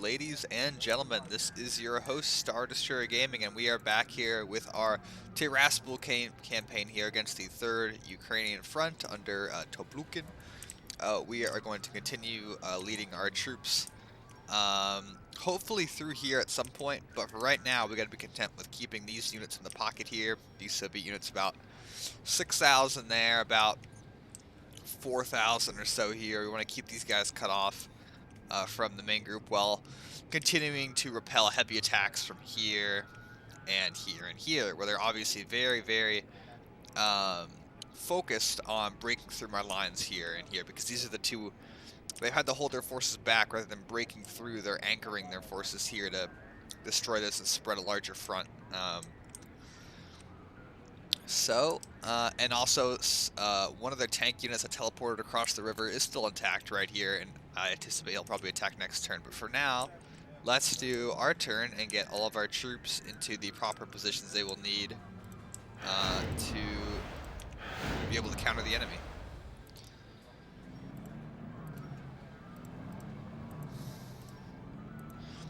ladies and gentlemen, this is your host, Star Destroyer Gaming, and we are back here with our TIRASPOL campaign here against the 3rd Ukrainian Front under Toplukin. We are going to continue leading our troops, hopefully through here at some point, but for right now, we got to be content with keeping these units in the pocket here. These Soviet units, about 6,000 there, about 4,000 or so here. We want to keep these guys cut off from the main group while continuing to repel heavy attacks from here and here and here, where they're obviously very focused on breaking through my lines here and here, because these are the two they've had to hold their forces back rather than breaking through. They're anchoring their forces here to destroy this and spread a larger front. And also one of their tank units that teleported across the river is still intact right here, and I anticipate he'll probably attack next turn. But for now, let's do our turn and get all of our troops into the proper positions they will need to be able to counter the enemy.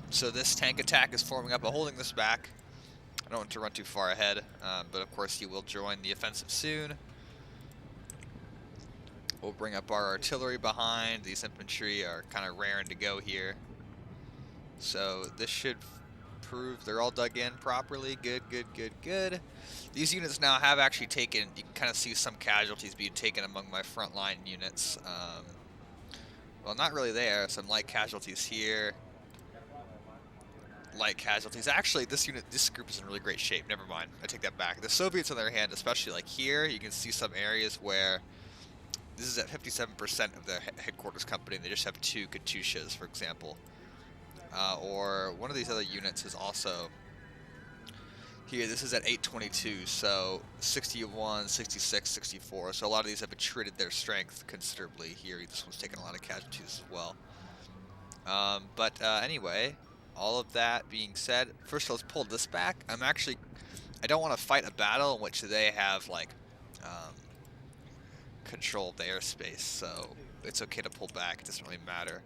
So this tank attack is forming up. I'm holding this back. I don't want to run too far ahead, but of course he will join the offensive soon. We'll bring up our artillery behind. These infantry are kind of raring to go here. So this should prove they're all dug in properly. Good. These units now have actually taken, you can kind of see some casualties being taken among my frontline units. Well, not really there. Some light casualties here. Light casualties. Actually, this group is in really great shape. Never mind. I take that back. The Soviets, on the other hand, especially like here, you can see some areas where this is at 57% of the headquarters company, and they just have 2 Katyushas, for example. Or one of these other units is also here. This is at 822, so 61, 66, 64. So a lot of these have attrited their strength considerably here. This one's taken a lot of casualties as well. Anyway, all of that being said, first let's pull this back. I don't want to fight a battle in which they have like control of the airspace, so it's okay to pull back. It doesn't really matter.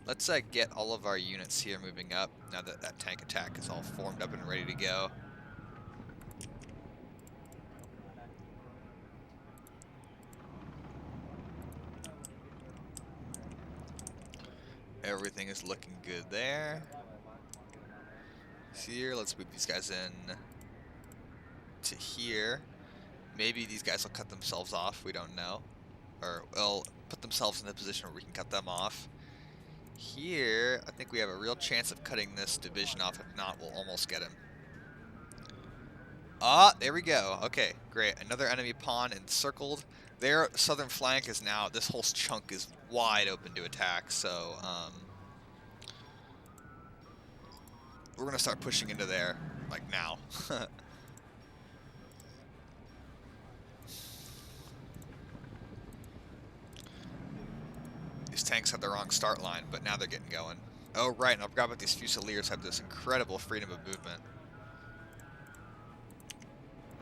Let's get all of our units here moving up now that that tank attack is all formed up and ready to go. Everything is looking good there. Here, let's move these guys in to here. Maybe these guys will cut themselves off, we don't know. Or, well, put themselves in a position where we can cut them off. Here, I think we have a real chance of cutting this division off. If not, we'll almost get him. Ah, there we go. Okay, great. Another enemy pawn encircled. Their southern flank is now, this whole chunk is wide open to attack, so, we're going to start pushing into there, like now. These tanks had the wrong start line, but now they're getting going. Oh, right, and I forgot about these Fusiliers have this incredible freedom of movement.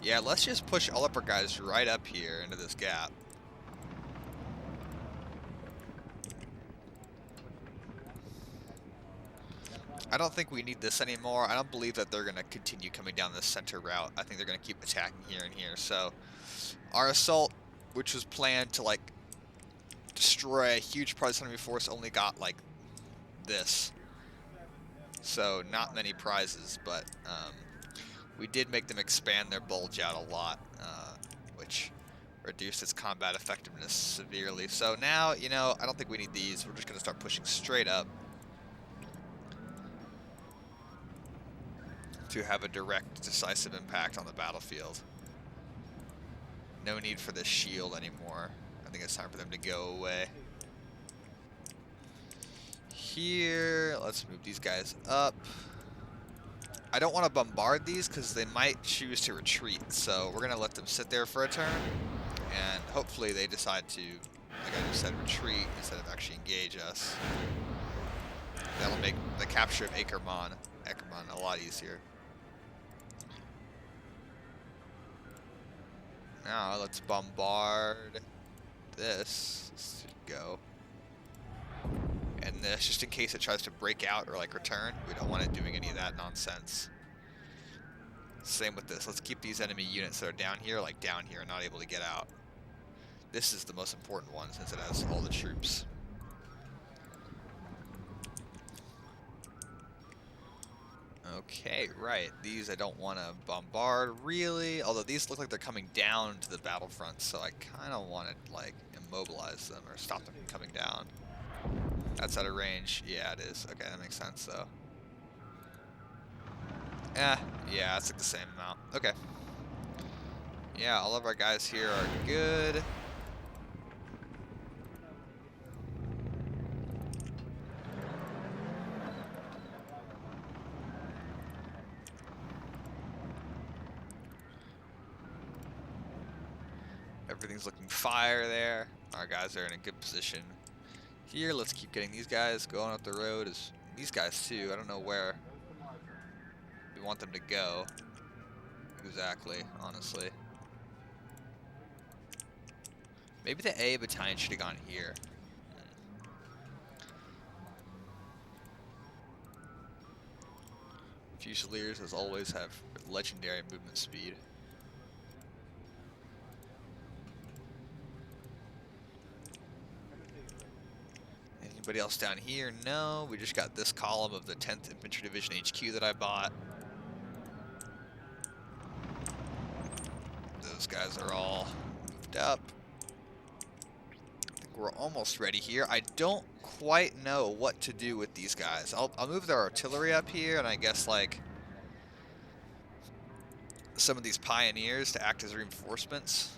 Yeah, let's just push all of our guys right up here into this gap. I don't think we need this anymore. I don't believe that they're going to continue coming down this center route. I think they're going to keep attacking here and here. So our assault, which was planned to like destroy a huge part of the enemy force, only got like this. So not many prizes, but we did make them expand their bulge out a lot, which reduced its combat effectiveness severely. So now, you know, I don't think we need these. We're just going to start pushing straight up to have a direct, decisive impact on the battlefield. No need for this shield anymore. I think it's time for them to go away. Here, let's move these guys up. I don't want to bombard these because they might choose to retreat, so we're going to let them sit there for a turn, and hopefully they decide to, like I just said, retreat instead of actually engage us. That'll make the capture of Ackerman a lot easier. Now let's bombard this. This should go. and this just in case it tries to break out or like return. We don't want it doing any of that nonsense. Same with this. Let's keep these enemy units that are down here, like down here, not able to get out. This is the most important one since it has all the troops. Okay, right. These I don't want to bombard, really. Although these look like they're coming down to the battlefront, so I kind of want to, like, immobilize them or stop them from coming down. That's out of range. Yeah, it is. Okay, that makes sense, though. Yeah, it's like the same amount. Okay. Yeah, all of our guys here are good. Everything's looking fire there. Our guys are in a good position here. Let's keep getting these guys going up the road. These guys too. I don't know where we want them to go exactly, honestly. Maybe the A battalion should have gone here. Fusiliers, as always, have legendary movement speed. Anybody else down here? No, we just got this column of the 10th Infantry Division HQ that I bought. Those guys are all moved up. I think we're almost ready here. I don't quite know what to do with these guys. I'll move their artillery up here, and I guess, like, some of these pioneers to act as reinforcements.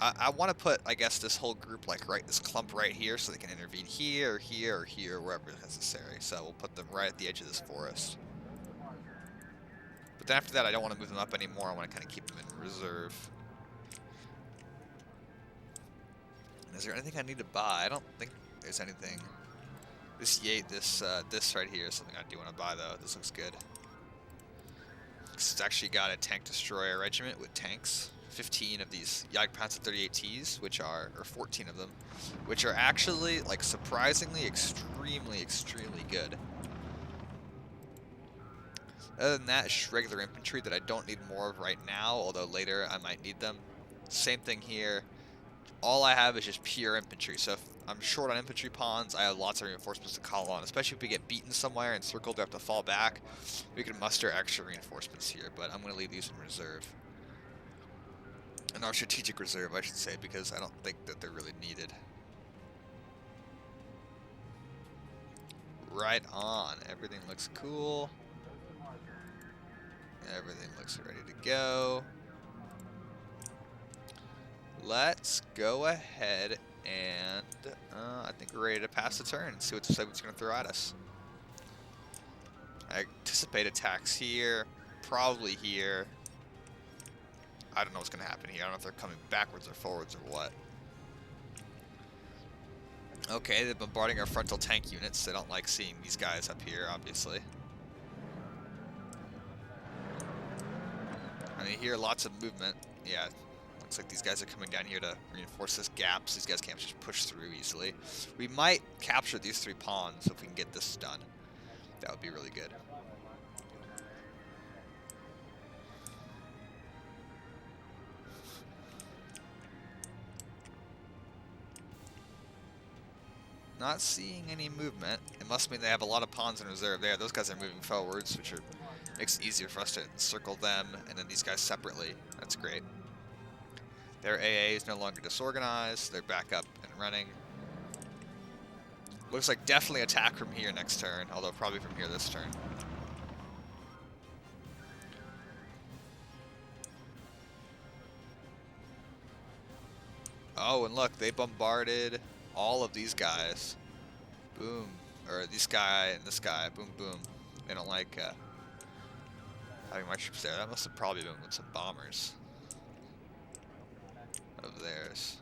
I want to put, I guess, this whole group, like, this clump right here so they can intervene here, or here, or here, wherever necessary. So we'll put them right at the edge of this forest. But then after that, I don't want to move them up anymore. I want to kind of keep them in reserve. Is there anything I need to buy? I don't think there's anything. This this right here is something I do want to buy, though. This looks good. It's actually got a tank destroyer regiment with tanks. 15 of these Jagdpanzer 38Ts, which are, or 14 of them, which are actually, like, surprisingly, extremely good. Other than that, it's just regular infantry that I don't need more of right now, although later I might need them. Same thing here. All I have is just pure infantry, so if I'm short on infantry pawns, I have lots of reinforcements to call on, especially if we get beaten somewhere and circled, we have to fall back. We can muster extra reinforcements here, but I'm going to leave these in reserve. In our strategic reserve, I should say, because I don't think that they're really needed. Right on. Everything looks cool. Everything looks ready to go. Let's go ahead and I think we're ready to pass the turn and see what the Soviets are going to throw at us. I anticipate attacks here, probably here. I don't know what's going to happen here. I don't know if they're coming backwards or forwards or what. Okay, they're bombarding our frontal tank units. They don't like seeing these guys up here, obviously. I mean, here, lots of movement. Yeah, looks like these guys are coming down here to reinforce this gap, so these guys can't just push through easily. We might capture these 3 pawns if we can get this done. That would be really good. Not seeing any movement. It must mean they have a lot of pawns in reserve there. Those guys are moving forwards, which makes it easier for us to encircle them, and then these guys separately. That's great. Their AA is no longer disorganized. They're back up and running. Looks like definitely attack from here next turn, although probably from here this turn. Oh, and look, they bombarded all of these guys. Boom. Or this guy and this guy. Boom, boom. They don't like having my troops there. That must have probably been with some bombers of theirs.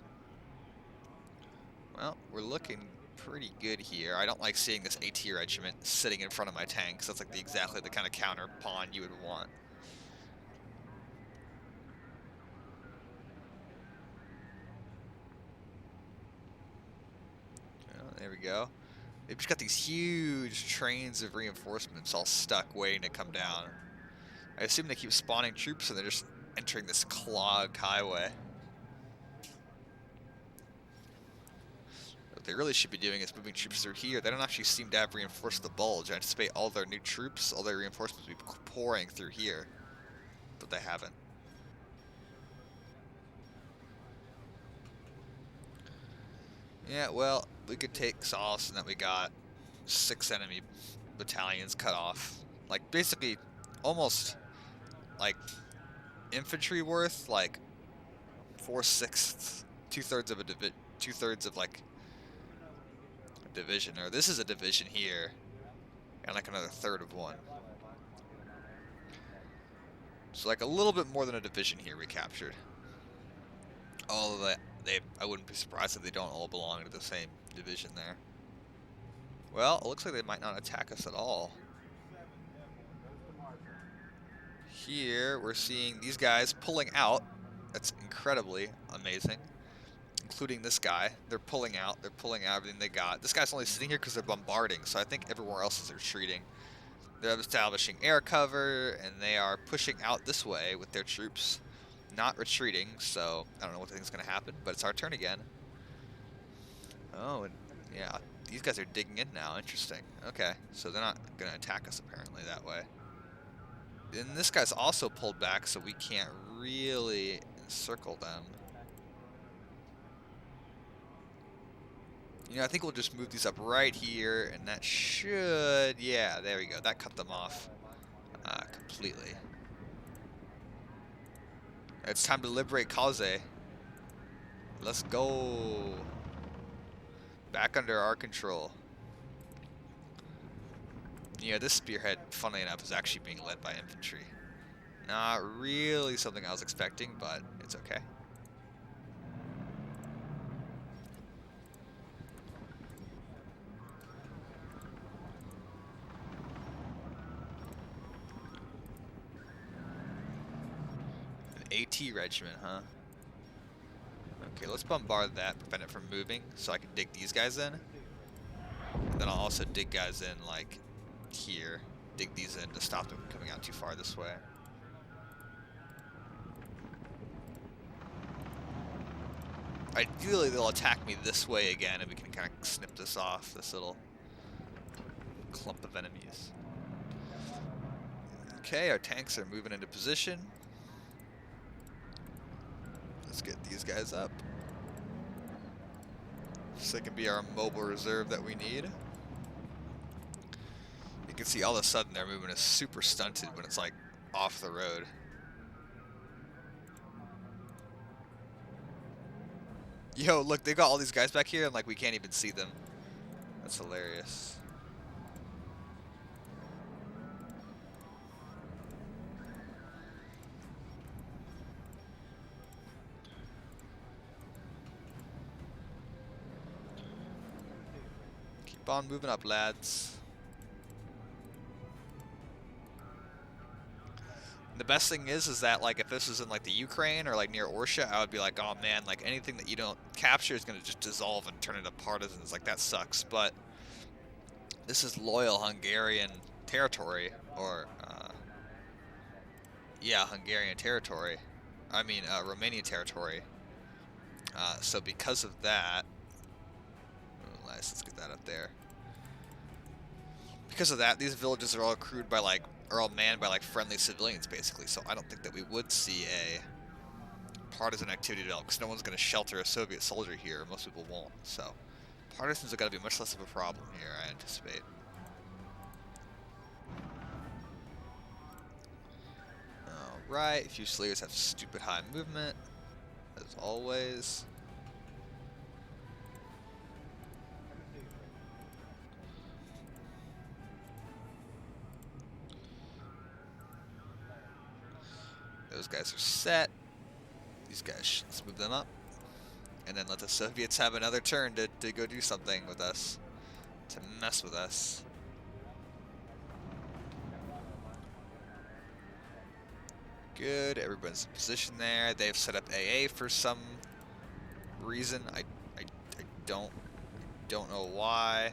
Well, we're looking pretty good here. I don't like seeing this AT regiment sitting in front of my tanks. That's like exactly the kind of counter pawn you would want. Well, there we go. They've just got these huge trains of reinforcements all stuck waiting to come down. I assume they keep spawning troops and they're just entering this clogged highway. What they really should be doing is moving troops through here. They don't actually seem to have reinforced the bulge. I anticipate all their new troops, all their reinforcements will be pouring through here, but they haven't. Yeah, well, we could take solace in that we got 6 enemy battalions cut off. Like, basically, almost, like, infantry worth, like, 4/6, 2/3 of a like, a division. Or this is a division here, and like another third of one. So, like, a little bit more than a division here we captured. All of that, I wouldn't be surprised if they don't all belong to the same division there. Well, it looks like they might not attack us at all. Here, we're seeing these guys pulling out. That's incredibly amazing. Including this guy. They're pulling out everything they got. This guy's only sitting here because they're bombarding, so I think everywhere else is retreating. They're establishing air cover, and they are pushing out this way with their troops. Not retreating, so I don't know what I think is going to happen, but it's our turn again. Oh, and yeah, these guys are digging in now. Interesting. Okay, so they're not going to attack us apparently that way. And this guy's also pulled back, so we can't really encircle them. You know, I think we'll just move these up right here, and that should, yeah, there we go. That cut them off completely. It's time to liberate Kaze. Let's go. Back under our control. You know, this spearhead, funnily enough, is actually being led by infantry. Not really something I was expecting, but it's okay. An AT regiment, huh? Okay, let's bombard that, prevent it from moving, so I can dig these guys in. And then I'll also dig guys in, like, here. Dig these in to stop them coming out too far this way. Ideally, they'll attack me this way again, and we can kind of snip this off, this little clump of enemies. Okay, our tanks are moving into position. Let's get these guys up. So they can be our mobile reserve that we need. You can see all of a sudden their movement is super stunted when it's like off the road. Yo, look, they got all these guys back here and like we can't even see them. That's hilarious. Keep on moving up, lads. The best thing is that like if this was in like the Ukraine or like near Orsha, I would be like, oh man, like anything that you don't capture is gonna just dissolve and turn into partisans. Like that sucks. But this is loyal Hungarian territory, or yeah, Hungarian territory. I mean Romanian territory. So because of that, oh, nice. Let's get that up there. Because of that, these villages are all crewed by like, are all manned by like friendly civilians basically, so I don't think that we would see a partisan activity develop, because no one's going to shelter a Soviet soldier here, most people won't, so partisans are going to be much less of a problem here, I anticipate. Alright, Fusiliers have stupid high movement, as always. Those guys are set. These guys, let's move them up. And then let the Soviets have another turn to go do something with us. To mess with us. Good, everyone's in position there. They've set up AA for some reason. I don't know why.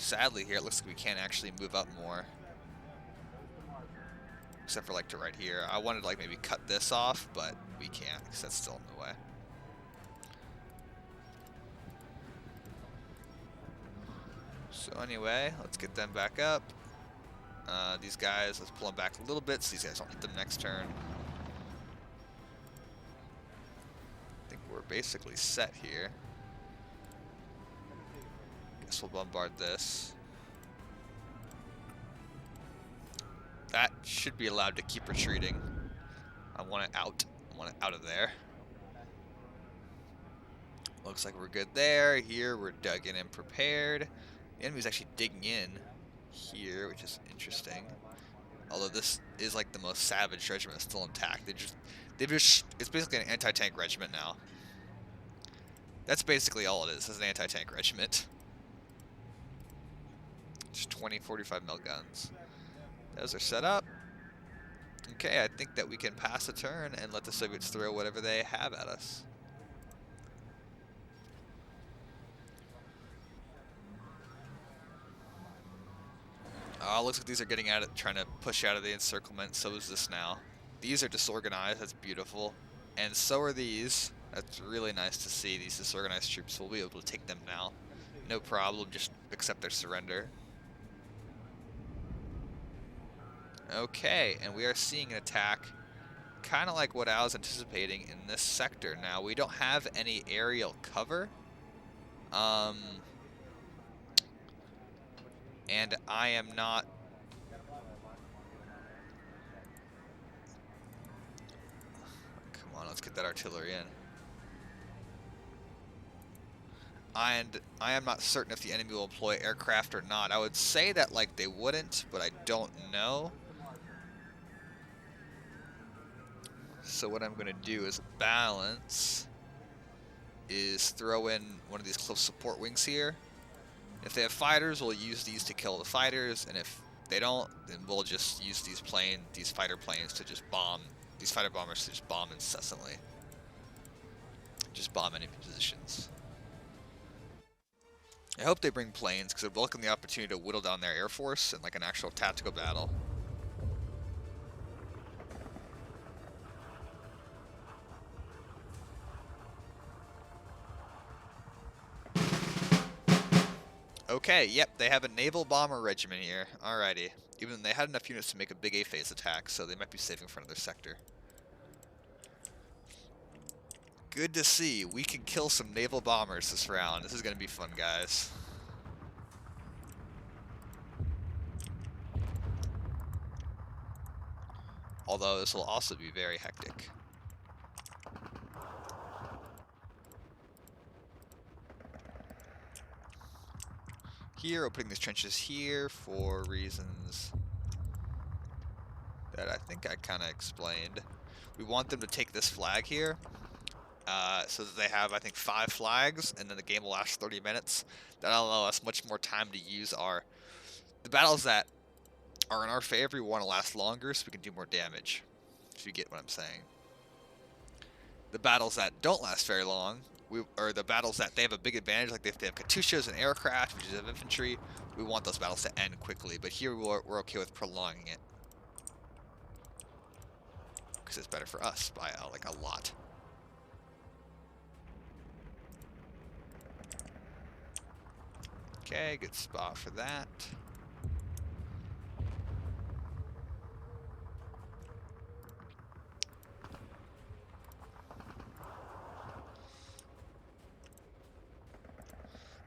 Sadly here, it looks like we can't actually move up more. Except for like to right here. I wanted to like maybe cut this off, but we can't because that's still in the way. So anyway, let's get them back up. These guys, let's pull them back a little bit so these guys don't hit them next turn. I think we're basically set here. Guess we'll bombard this. That should be allowed to keep retreating. I want it out. I want it out of there. Looks like we're good there. Here, we're dug in and prepared. The enemy's actually digging in here, which is interesting. Although this is like the most savage regiment still intact. It's basically an anti-tank regiment now. That's basically all it is an anti-tank regiment. Just 20, 45 mil guns. Those are set up. Okay, I think that we can pass a turn and let the Soviets throw whatever they have at us. Looks like these are getting at it, trying to push out of the encirclement. So is this now. These are disorganized. That's beautiful. And so are these. That's really nice to see. These disorganized troops. We'll be able to take them now. No problem. Just accept their surrender. Okay, and we are seeing an attack kind of like what I was anticipating in this sector. Now, we don't have any aerial cover. And I am not... Come on, let's get that artillery in. And I am not certain if the enemy will employ aircraft or not. I would say that like they wouldn't, but I don't know. So what I'm going to do is balance, is throw in one of these close support wings here. If they have fighters, we'll use these to kill the fighters, and if they don't, then we'll just use these fighter planes to just bomb, these fighter bombers to just bomb incessantly. Just bomb enemy positions. I hope they bring planes, because it would welcome the opportunity to whittle down their air force in like an actual tactical battle. Okay, yep, they have a naval bomber regiment here. Alrighty. Even they had enough units to make a big A-phase attack, so they might be saving for another sector. Good to see. We can kill some naval bombers this round. This is going to be fun, guys. Although this will also be very hectic. Here, we're putting these trenches here for reasons that I think I kind of explained. We want them to take this flag here, so that they have, I think, 5 flags, and then the game will last 30 minutes. That'll allow us much more time to use the battles that are in our favor. We want to last longer so we can do more damage, if you get what I'm saying. The battles that don't last very long, or the battles that they have a big advantage, like if they have Katyushas and aircraft, which is of infantry, we want those battles to end quickly. But here we're okay with prolonging it, because it's better for us by like a lot. Okay, good spot for that.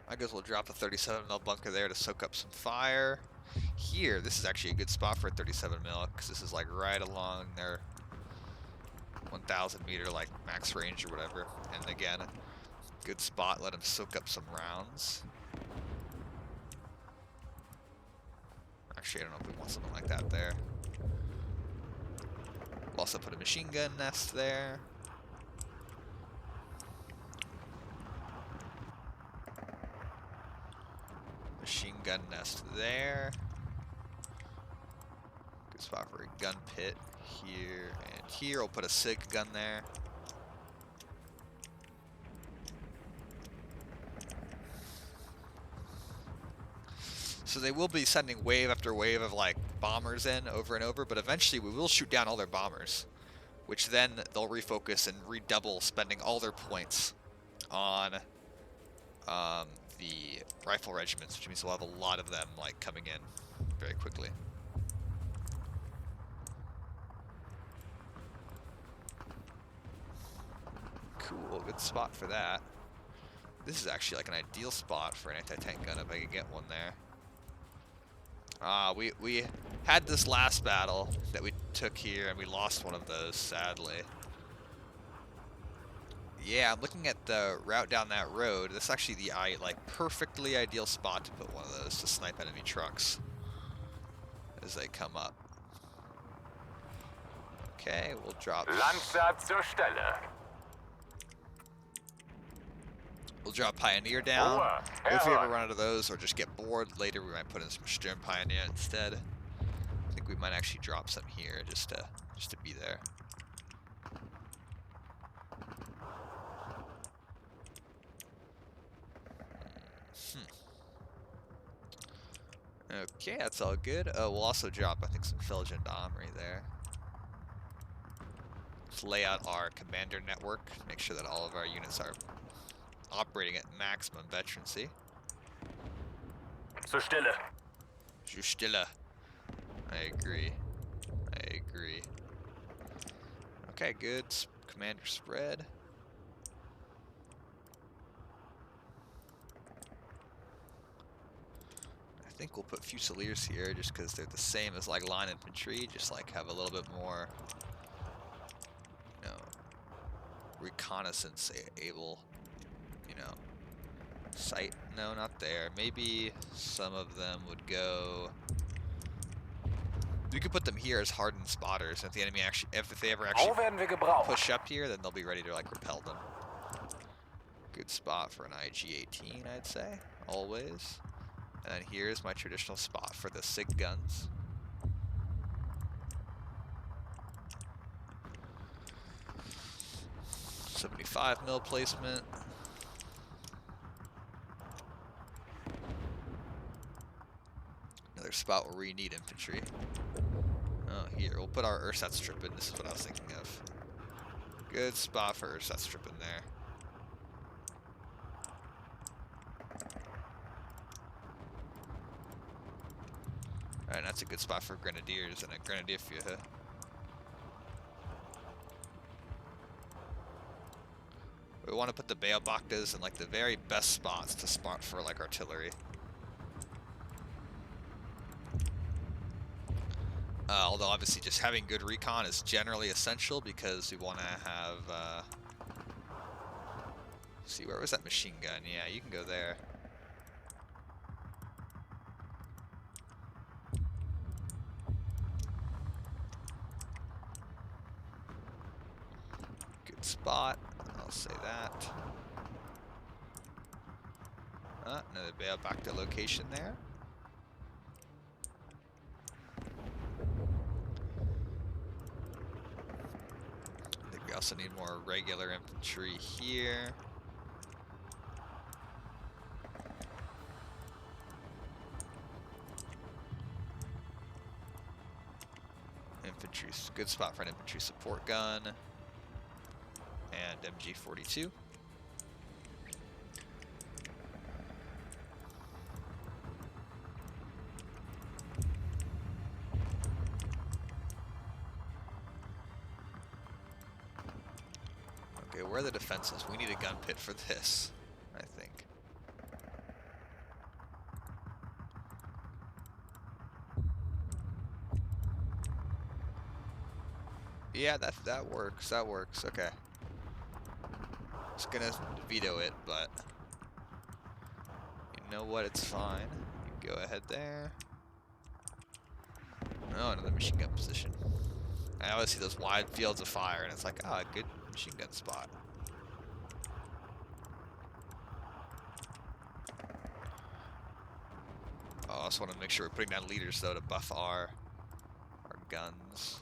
I guess we'll drop a 37mm bunker there to soak up some fire. Here, this is actually a good spot for a 37mm, because this is like right along their 1,000 meter like max range or whatever. And again, good spot, let them soak up some rounds. Actually, I don't know if we want something like that there. We'll also put a machine gun nest there. Machine gun nest there. Good spot for a gun pit here and here. We'll put a SIG gun there. So they will be sending wave after wave of like bombers in over and over, but eventually we will shoot down all their bombers, which then they'll refocus and redouble, spending all their points on the rifle regiments, which means we'll have a lot of them like coming in very quickly. Cool, good spot for that. This is actually like an ideal spot for an anti-tank gun if I could get one there. We had this last battle that we took here and we lost one of those, sadly. Yeah, I'm looking at the route down that road. This is actually the perfectly ideal spot to put one of those to snipe enemy trucks as they come up. Okay, we'll drop. Landsat zur Stelle. We'll drop Pioneer down. If we ever run out of those or just get bored later, we might put in some Sturm Pioneer instead. I think we might actually drop some here just to be there. Okay, that's all good. We'll also drop, I think, some Fel Gendarmerie there. Let's lay out our commander network. Make sure that all of our units are operating at maximum veterancy. Zur Stelle. Zur Stelle. I agree. I agree. Okay, good. Commander spread. I think we'll put Fusiliers here just because they're the same as like line infantry, just like have a little bit more, you know, reconnaissance able, you know. Sight? No, not there. Maybe some of them would go. We could put them here as hardened spotters. If the enemy actually, if they ever actually push up here, then they'll be ready to like repel them. Good spot for an IG-18, I'd say, always. And then here's my traditional spot for the SIG guns. .75 mil placement. Another spot where we need infantry. Oh, here, we'll put our Ersatz-Truppen. This is what I was thinking of. Good spot for Ersatz-Truppen there. Alright, that's a good spot for Grenadiers and a Grenadierführer. We want to put the Beobachters in like the very best spots to spot for like artillery. Although obviously just having good recon is generally essential because we want to have, see, where was that machine gun? Yeah, you can go there. Good spot, I'll say that. Another Beobachter location there. We also need more regular infantry here. Infantry, good spot for an infantry support gun. And MG42. Okay, where are the defenses? We need a gun pit for this, I think. Yeah, that works. That works. Okay. I was gonna veto it, but you know what? It's fine. You go ahead there. Oh, another machine gun position. I always see those wide fields of fire, and it's like, ah, a good machine gun spot. Oh, I also want to make sure we're putting down leaders, though, to buff our guns.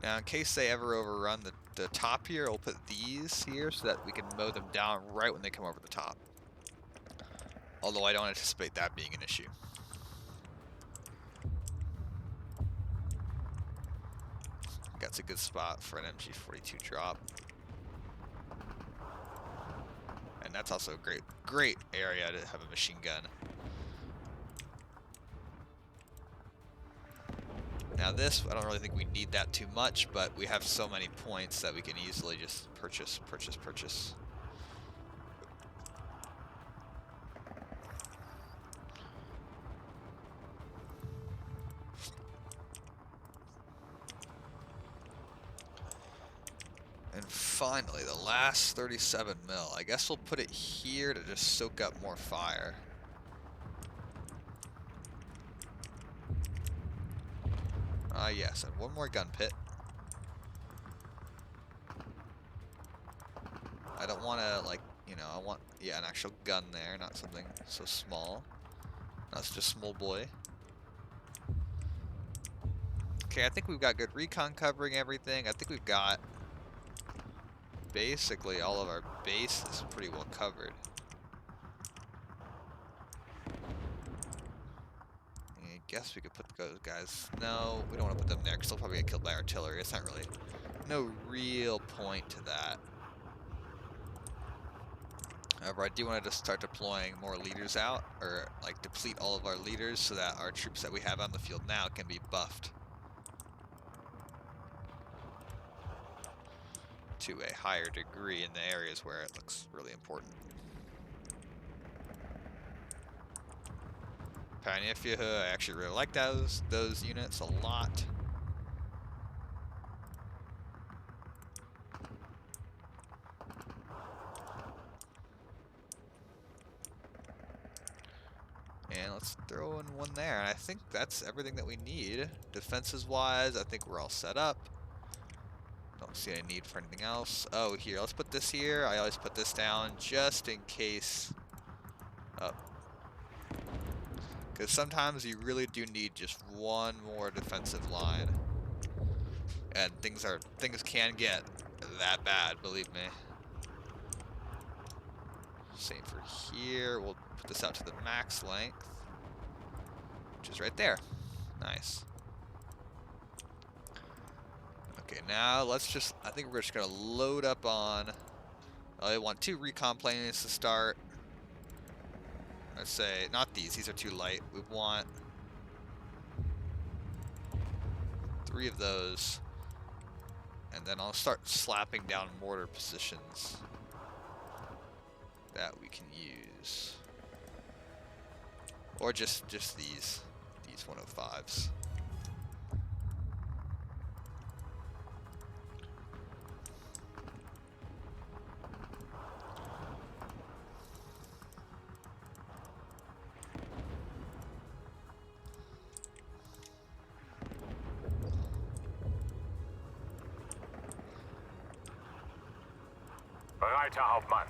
Now, in case they ever overrun the top here, we'll put these here so that we can mow them down right when they come over the top. Although I don't anticipate that being an issue. That's a good spot for an MG42 drop. And that's also a great area to have a machine gun. Now this, I don't really think we need that too much, but we have so many points that we can easily just purchase. And finally, the last 37 mil. I guess we'll put it here to just soak up more fire. Yes, and one more gun pit. I don't want to, like, you know, I want, yeah, an actual gun there, not something so small. That's just small boy. Okay, I think we've got good recon covering everything. I think we've got basically all of our bases pretty well covered. I guess we could put those guys. No, we don't want to put them there because they'll probably get killed by artillery. It's not really, no real point to that. However, I do want to just start deploying more leaders out, or like deplete all of our leaders so that our troops that we have on the field now can be buffed to a higher degree in the areas where it looks really important. Pioneer, I actually really like those units a lot. And let's throw in one there. And I think that's everything that we need. Defenses wise, I think we're all set up. Don't see any need for anything else. Oh, here, let's put this here. I always put this down just in case. Oh. Because sometimes you really do need just one more defensive line. And things can get that bad, believe me. Same for here. We'll put this out to the max length, which is right there. Nice. Okay, now let's just, I think we're just gonna load up on, I want 2 recon planes to start. Let's say, not these are too light. We want 3 of those. And then I'll start slapping down mortar positions that we can use. Or just these 105s. Reiter, Hauptmann.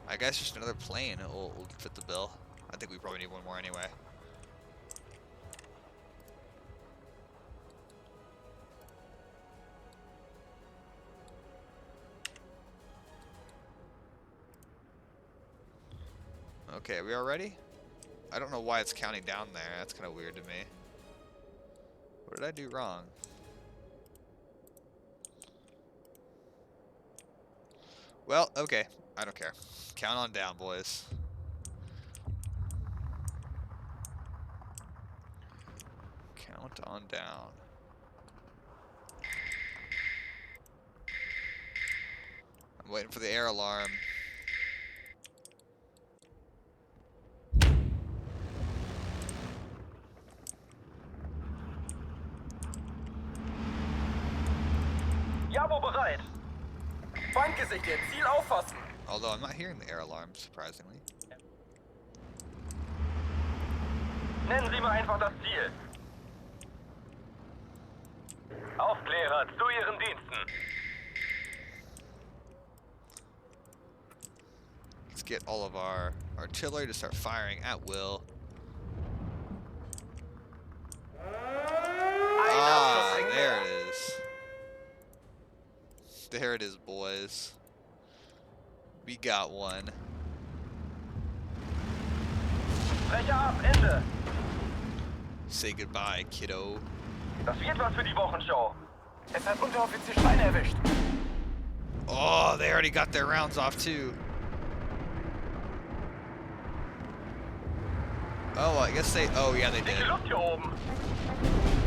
I guess just another plane will fit the bill. I think we probably need one more anyway. Okay, are we all ready? I don't know why it's counting down there. That's kind of weird to me. What did I do wrong? Well, okay. I don't care. Count on down, boys. Count on down. I'm waiting for the air alarm. Jabo bereit. Feind gesichtet. Ziel auffassen. Although I'm not hearing the air alarm, surprisingly. Nennen Sie mir einfach das Ziel. Aufklärer, zu Ihren Diensten. Let's get all of our artillery to start firing at will. There it is, boys. We got one. Brecher ab, Ende. Say goodbye, kiddo. Das wird was für die Wochenschau. Es hat Unteroffizier Stein erwischt. Oh, they already got their rounds off too. Oh, I guess they. Oh, yeah, they did. Dicke Luft hier oben.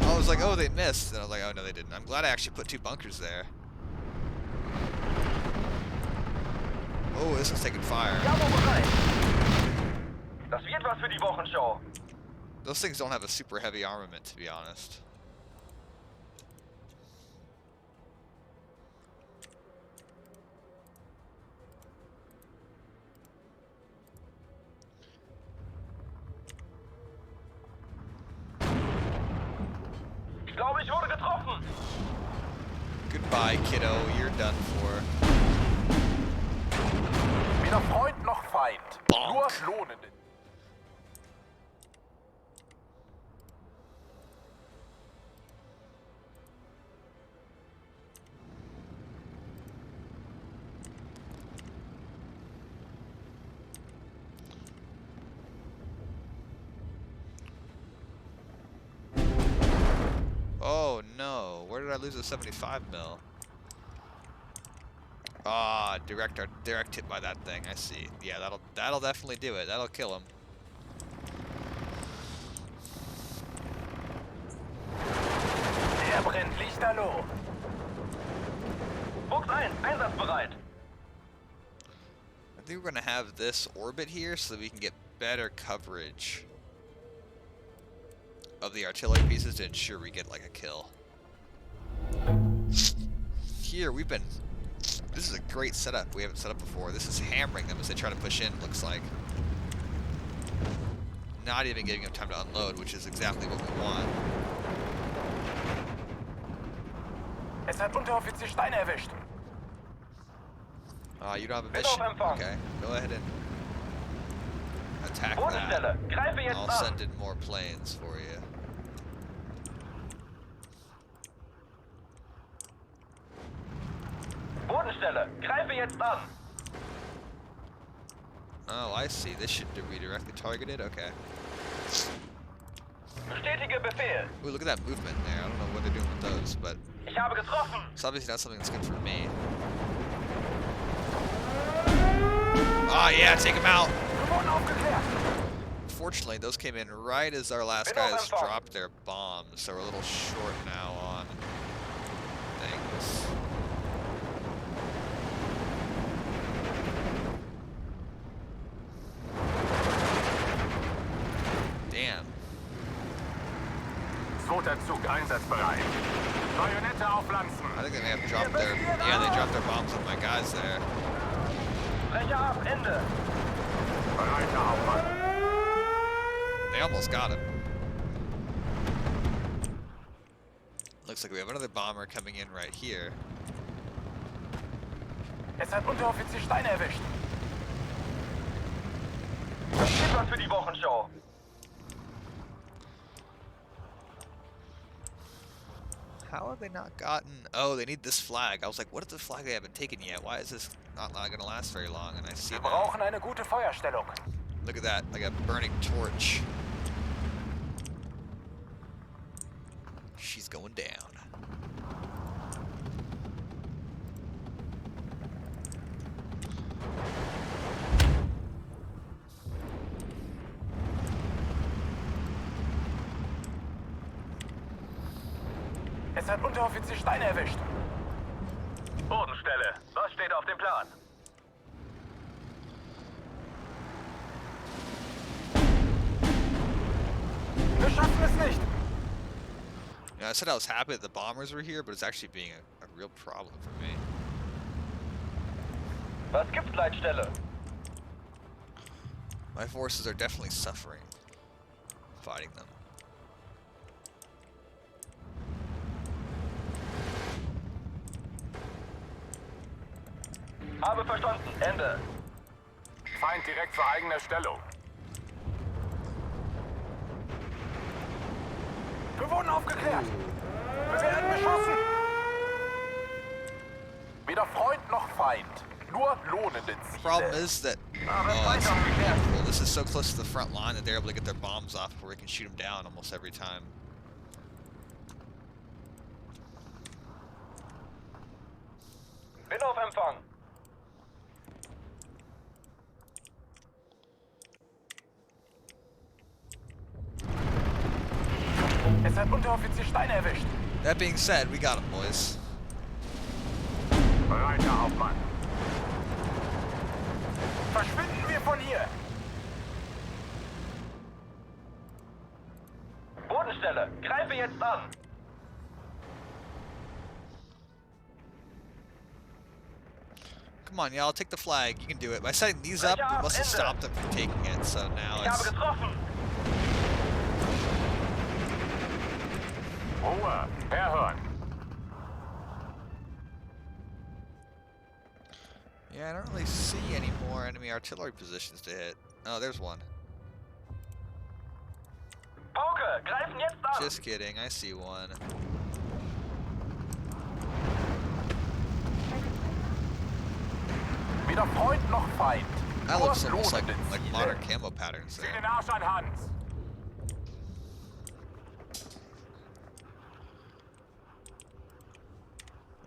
I was like, oh, they missed. And I was like, oh, no, they didn't. I'm glad I actually put 2 bunkers there. Oh, this is taking fire. Jabo bereit. Das wird was für die Wochenschau. Those things don't have a super heavy armament, to be honest. Ich glaube, ich wurde getroffen. Goodbye, kiddo. You're done for. Weder Freund noch Feind. Bonk. Nur Lohnende. Oh no, where did I lose a 75 mil? Ah, direct hit by that thing. I see. Yeah, that'll definitely do it. That'll kill him. Der brennt lichterloh. Fuchs 1, einsatzbereit. I think we're gonna have this orbit here so that we can get better coverage of the artillery pieces to ensure we get like a kill. Here we've been. This is a great setup we haven't set up before. This is hammering them as they try to push in. Looks like not even giving them time to unload, which is exactly what we want. Es hat Unteroffizier Stein erwischt. You don't have a Bitte mission. auf Empfang. Okay, go ahead and attack that. Bodenstelle. Greife jetzt I'll an. send in more planes for you. Bodenstelle. Greife jetzt an. Oh, I see. This should be directly targeted. Okay. Bestätige Befehl. Ooh, look at that movement there. I don't know what they're doing with those, but Ich habe getroffen. it's obviously not something that's good for me. Ah, yeah, take him out. Wir wurden aufgeklärt. Fortunately, those came in right as our last Bin auf guys Empfang. dropped their bombs, so we're a little short now on things. Damn. Zweiter Zug einsatzbereit. Bajonette aufpflanzen. I think they may have dropped their... Yeah, they dropped their bombs on my guys there. Brecher ab, Ende. Breiter Hauptmann. They almost got him. Looks like we have another bomber coming in right here. Es hat Unteroffizier Stein erwischt. Das wird was für die Wochenschau. How have they not gotten... Oh, they need this flag. I was like, what if the flag they haven't taken yet? Why is this not going to last very long? And I see Wir that. brauchen eine gute Feuerstellung. Look at that, like a burning torch. She's going down. Es hat Unteroffizier Stein erwischt. Bodenstelle. Was steht auf dem Plan? Wir schaffen es nicht. Yeah, I said I was happy that the bombers were here, but it's actually being a real problem for me. Was gibt's, Leitstelle? My forces are definitely suffering fighting them. Habe verstanden. Ende. Feind direkt vor eigener Stellung. Wir wurden aufgeklärt. Wir werden beschossen. Weder Freund noch Feind. Nur lohnende Problem Ziele. is that that's beautiful. This is so close to the front line that they're able to get their bombs off before we can shoot them down almost every time. Bin auf Empfang. Es hat Unteroffizier Stein erwischt. That being said, we got them, boys. Bereit, Herr Hauptmann. Verschwinden wir von hier. Bodenstelle. Greife jetzt an. Come on, y'all, take the flag. You can do it. By setting these up, we must have stopped them from taking it, so now Ich habe it's... getroffen. Ruhe, herhören. Yeah, I don't really see any more enemy artillery positions to hit. Oh, there's one. Pauke, greifen jetzt an. Just kidding, I see one. Weder Freund noch Feind. That looks Nur almost like lohnende Ziele. modern camo patterns Zieh there. den Arsch an, Hans.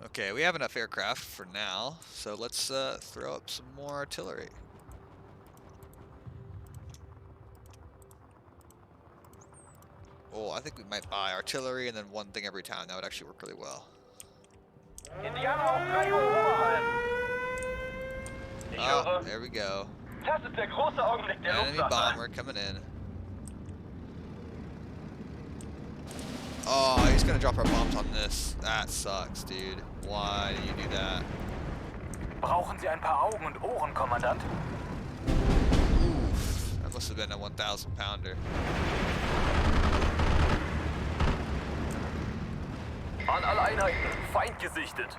Okay, we have enough aircraft for now, so let's throw up some more artillery. Oh, I think we might buy artillery and then one thing every time. That would actually work really well. Indianer auf 3 Uhr Oberhalb. Ich Oh, höre. there we go. Das ist der große Augenblick der Enemy Luftwaffe. bomber coming in. Oh, he's gonna drop our bombs on this. That sucks, dude. Why do you do that? Brauchen Sie ein paar Augen und Ohren, Kommandant? Oof. That must have been a 1,000 pounder. An alle Einheiten, Feind gesichtet.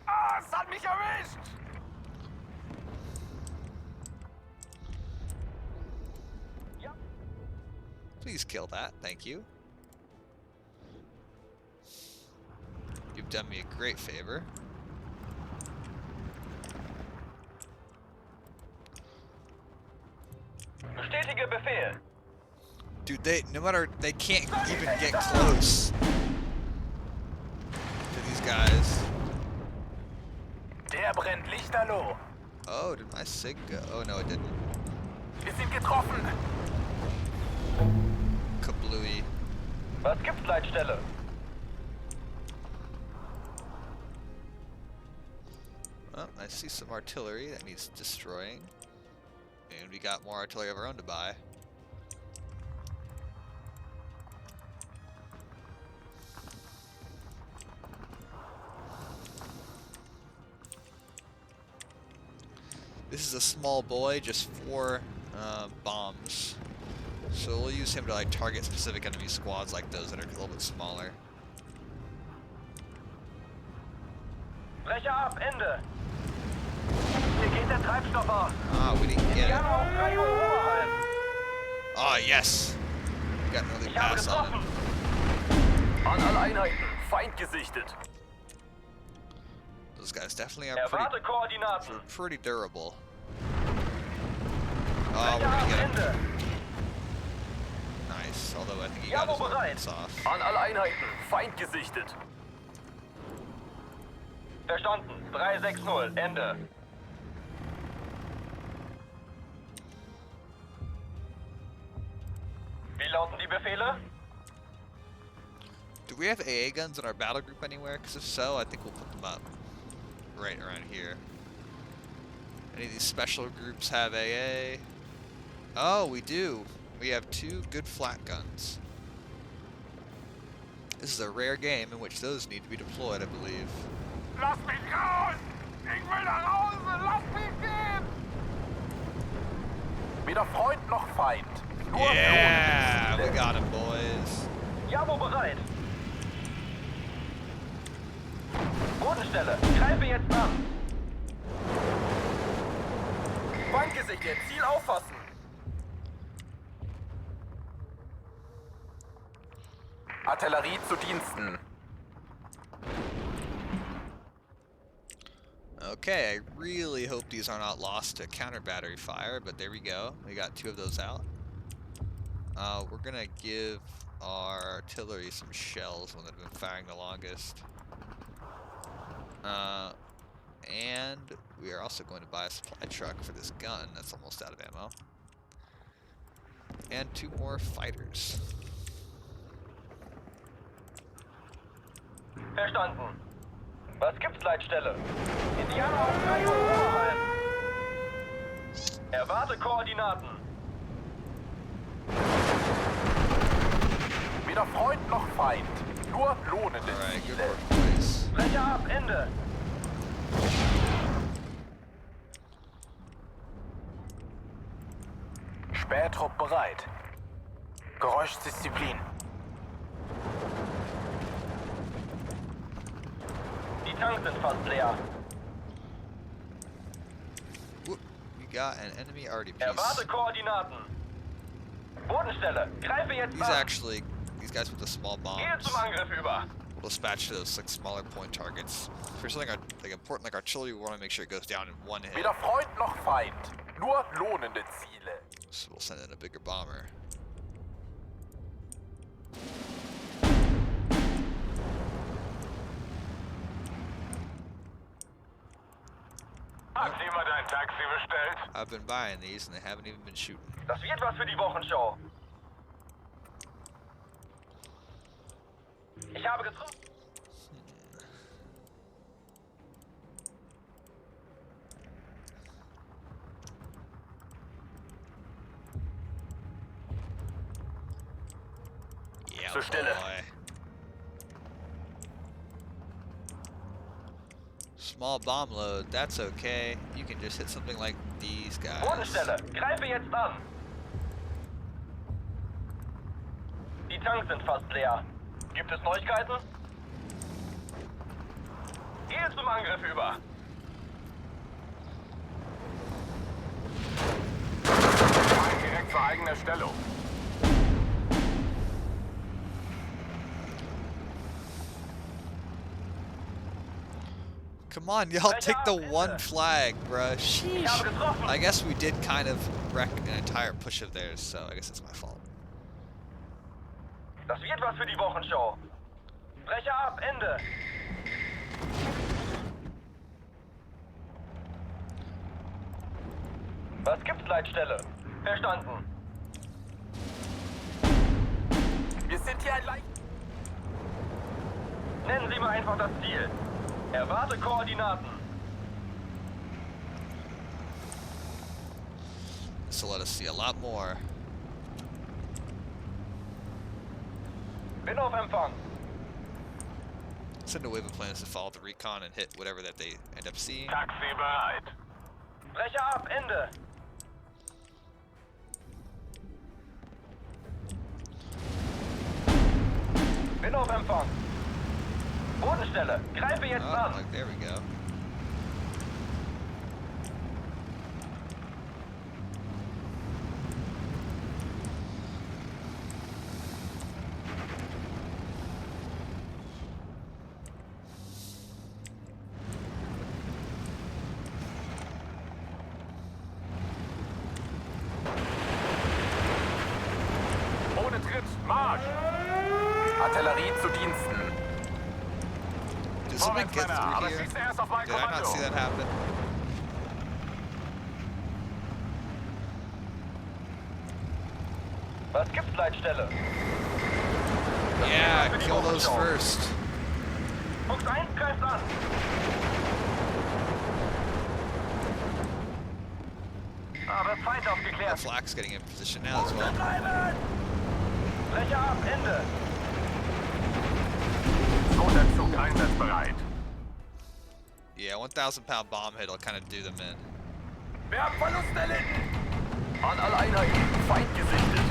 Ah, es hat mich erwischt! Please kill that, thank you. You've done me a great favor. Bestätige Befehl. Dude, they can't even get close to these guys. Der brennt lichterloh. Oh, did my SIG go? Oh no, it didn't. Wir sind getroffen. Kablooey. Was gibt's, Leitstelle? Well, I see some artillery that needs destroying. And we got more artillery of our own to buy. This is a small boy, just 4 bombs. So we'll use him to like target specific enemy squads like those that are a little bit smaller. Brecher ab, Ende. Hier geht der Treibstoff aus. Ah, we didn't get it. Indianer auf 3 Uhr Oberhalb. Ah, yes! Got an early Ich habe pass on him. getroffen. An alle Einheiten, Feind gesichtet. Those guys definitely are Erwarte Koordinaten. pretty durable. Oh, we're Brecher gonna ab, get him. Ende. Nice, although I think he got his Jawohl, bereit. weapons off. An alle Einheiten, Feind gesichtet. Verstanden. 360, Ende. Wie lauten die Befehle? Do we have AA guns in our battle group anywhere? Because if so, I think we'll put them up right around here. Any of these special groups have AA? Oh, we do. We have 2 good flat guns. This is a rare game in which those need to be deployed, I believe. Lass mich raus! Ich will nach Hause! Lass mich gehen! Weder Freund noch Feind. Nur Yeah, lohnende we Ziele. got him, boys. Jawohl, bereit. Bodenstelle. Greife jetzt an. Feind gesichtet, Ziel auffassen. Artillerie zu Diensten. Okay, I really hope these are not lost to counter battery fire, but there we go. We got 2 of those out. We're gonna give our artillery some shells when they've been firing the longest. And we are also going to buy a supply truck for this gun that's almost out of ammo. And 2 more fighters. Verstanden. Was gibt's, Leitstelle? Indianer auf 3 Uhr Oberhalb. Erwarte Koordinaten. Weder Freund noch Feind. Nur lohnende Alright, good Ziele. work, boys. Brecher ab, Ende. Spähtrupp bereit. Geräuschdisziplin. Die Tanks sind fast leer. Whoop, we got an enemy arty Erwarte piece. Koordinaten. Bodenstelle. Greife jetzt an. These guys with the small bombs Gehe zum Angriff über. will dispatch to those like smaller point targets. For something like important like artillery, we want to make sure it goes down in one hit. Weder Freund noch Feind. Nur lohnende Ziele. So we'll send in a bigger bomber. Hat jemand ein Taxi bestellt? I've been buying these and they haven't even been shooting. Das wird was für die Wochenschau. Ich habe getroffen. Yeah, Zur Stelle. boy. Small bomb load, that's okay. You can just hit something like these guys. Bodenstelle. Greife jetzt an. Die Tanks sind fast leer. Gibt es Neuigkeiten? Gehe zum Angriff über. Feind direkt zur eigener Stellung. Come on, y'all take the one flag, bruh. Ich habe Sheesh. getroffen. I guess we did kind of wreck an entire push of theirs, so I guess it's my fault. Das wird was für die Wochenschau. Brecher ab, Ende. Was gibt's, Leitstelle? Verstanden. Wir sind hier ein Leicht... Nennen Sie mal einfach das Ziel. Erwarte Koordinaten. This will let us see a lot more. Bin auf Empfang. Send a wave of planes to follow the recon and hit whatever that they end up seeing. Taxi bereit. Brecher ab, Ende. Bin auf Empfang. Bodenstelle. Greife jetzt Oh, an. like, there we go. Ohne Tritt, Marsch! Artillerie zu Diensten. Did something get Vorwärts, through aber here? schießt erst auf mein Did I not Kommando. see that happen? Was gibt's, Leitstelle? Yeah, kill those first. Fuchs 1 greift an. Aber Feind The aufgeklärt. flak's getting in position now as well. Bleiben! Brecher ab, Ende. Sonderzug einsatzbereit. Yeah, 1,000-pound bomb hit will kind of do them in. Wir haben Verluste erlitten. An alle Einheiten, Feind gesichtet.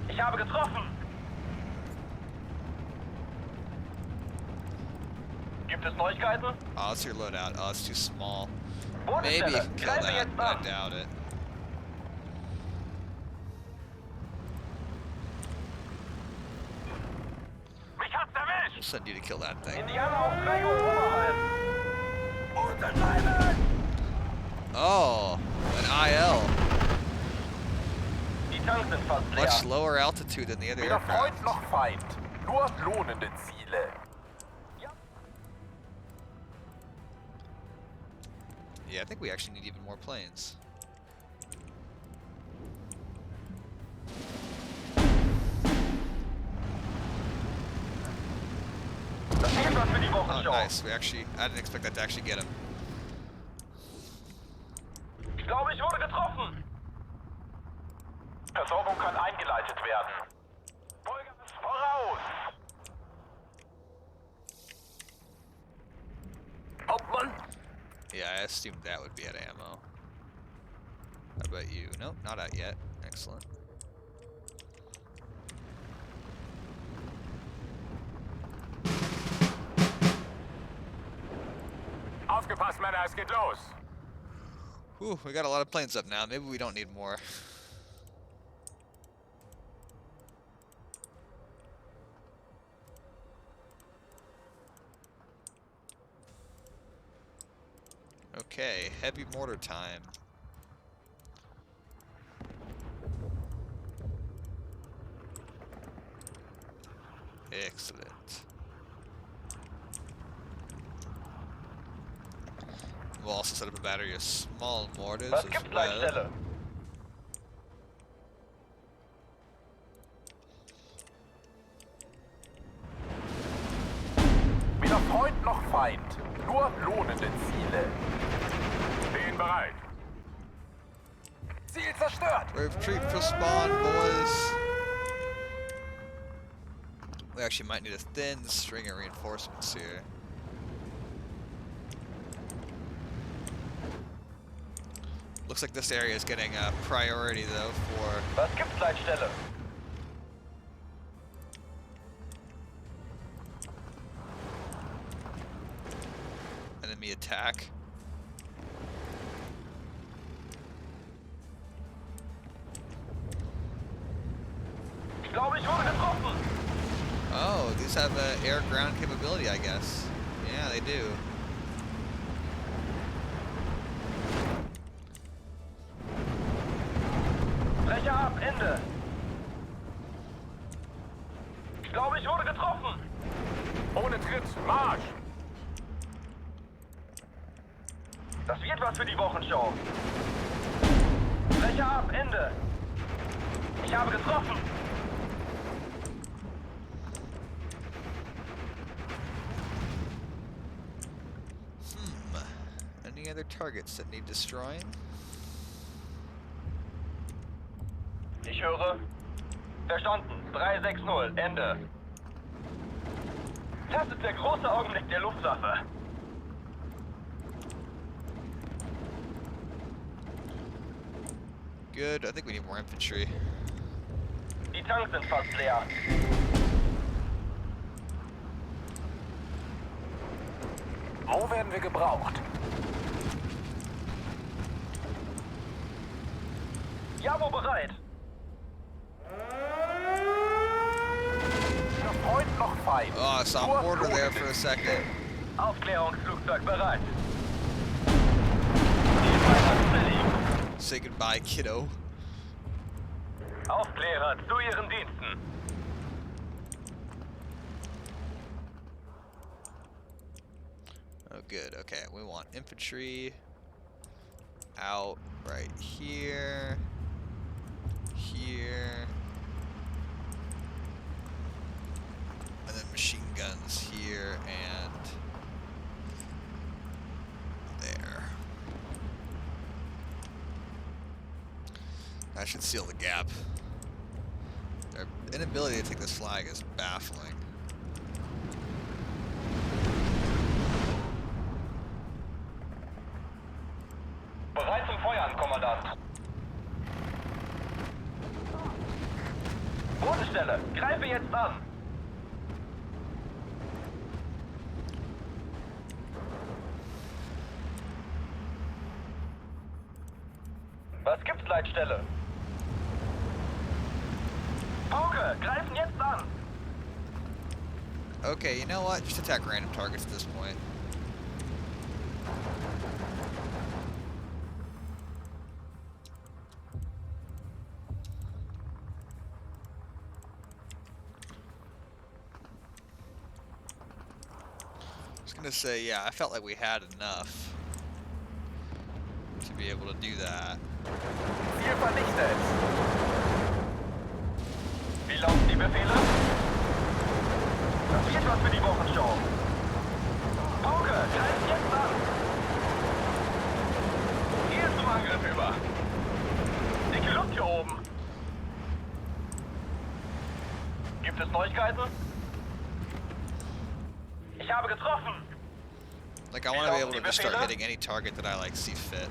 Ich habe getroffen. Gibt es Neuigkeiten? Oh, it's your loadout. Oh, it's too small. Maybe you Bodenstelle. can kill Greife that, jetzt but I an. doubt it. Mich hat's erwischt. We'll send you to kill that thing. Indianeraufträge Oberhalb. Unten bleiben! Oh, an IL. Die Tanks sind fast leer. Much lower altitude than the other Weder Freund aircraft. noch Feind. Nur lohnende Ziele. Yeah, I think we actually need even more planes. Das fehlt was für die Oh, Wochenschau. nice. I didn't expect that to actually get him. Ich glaube, ich wurde getroffen. Versorgung kann eingeleitet werden. Vollgas voraus. Hauptmann! Yeah, I assumed that would be at ammo. How about you? Nope, not out yet. Excellent. Aufgepasst, Männer, es geht los! Whew, we got a lot of planes up now. Maybe we don't need more. Okay, heavy mortar time. Excellent. We'll also set up a battery of small mortars Was as gibt's, well. Leitstelle? Weder Freund noch Feind. Nur lohnende Ziele. Stehen bereit. Ziel zerstört! Retreat for spawn, boys. We actually might need a thin string of reinforcements here. Looks like this area is getting a priority though for Was gibt's, Leitstelle? enemy attack. Ich glaube, ich wurde getroffen. Oh, these have air-ground capability, I guess. Yeah, they do. Brecher ab, Ende. Ich glaube, ich wurde getroffen. Ohne Tritt, Marsch! Das wird was für die Wochenschau. Brecher ab, Ende. Ich habe getroffen. Any other targets that need destroying? Ich höre. Verstanden. 360, Ende. Das ist der große Augenblick der Luftwaffe. Good. I think we need more infantry. Die Tanks sind fast leer. Wo werden wir gebraucht? Javo bereit. Weder Freund noch Feind. Oh, I saw Nur a mortar there lohnende for a Ziele. second. Aufklärungsflugzeug bereit. Die Feindachse liegen. Say goodbye, kiddo. Aufklärer zu Ihren Diensten. Oh, good. Okay, we want infantry out right here, here, and then machine guns here and there. That should seal the gap. Their inability to take this flag is baffling. Bereit zum Feuern, Kommandant. Bodenstelle, greife jetzt an. Was gibt's, Leitstelle? Pauke, greifen jetzt an. Okay, you know what? Just attack random targets at this point. I was gonna say, yeah, I felt like we had enough to be able to do that. Ziel vernichtet. Wie lauten die Befehle? Das wird was für die Wochenshow. Pauke, greift jetzt an! Hier ist zum Angriff über. Dicke Luft hier oben. Gibt es Neuigkeiten? Ich habe getroffen. Like, I want to be able to just start hitting any target that I, like, see fit.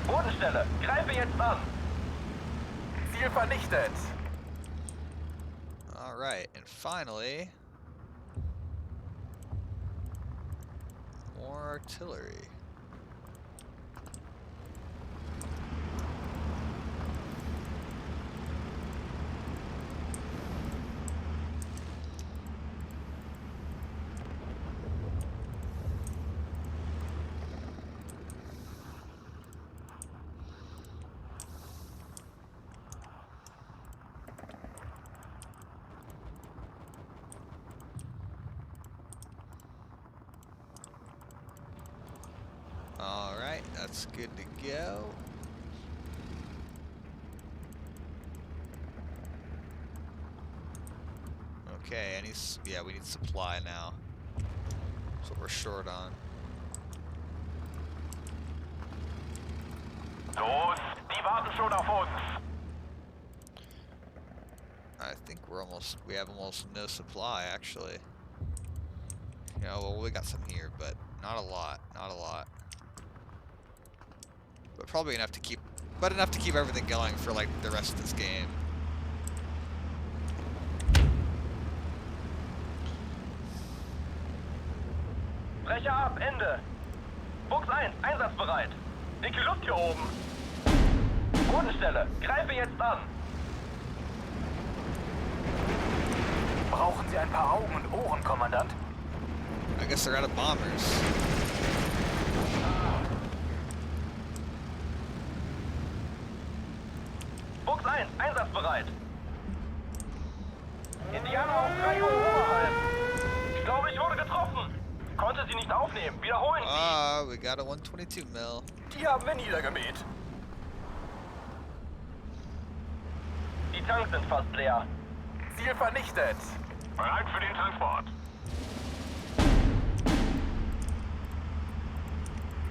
Bodenstelle, greife jetzt an. Ziel vernichtet. Alright, and finally... more artillery. Alright, that's good to go. Okay, yeah, we need supply now. That's what we're short on. Los, die warten schon auf uns. I think we have almost no supply, actually. You know, well, we got some here, but not a lot, not a lot. But probably enough to keep everything going for, like, the rest of this game. Brecher ab, Ende. Box 1, einsatzbereit. Dicke Luft hier oben. Bodenstelle, greife jetzt an. Brauchen Sie ein paar Augen und Ohren, Kommandant? I guess they're out of bombers. Box 1, einsatzbereit. Indianer auf 3 Uhr oberhalb. Ich glaube, ich wurde getroffen. Konnte sie nicht aufnehmen. Wiederholen Sie. Ah, we got a 122 mil. Die haben wir niedergemäht. Die Tanks sind fast leer. Ziel vernichtet. Bereit für den Transport.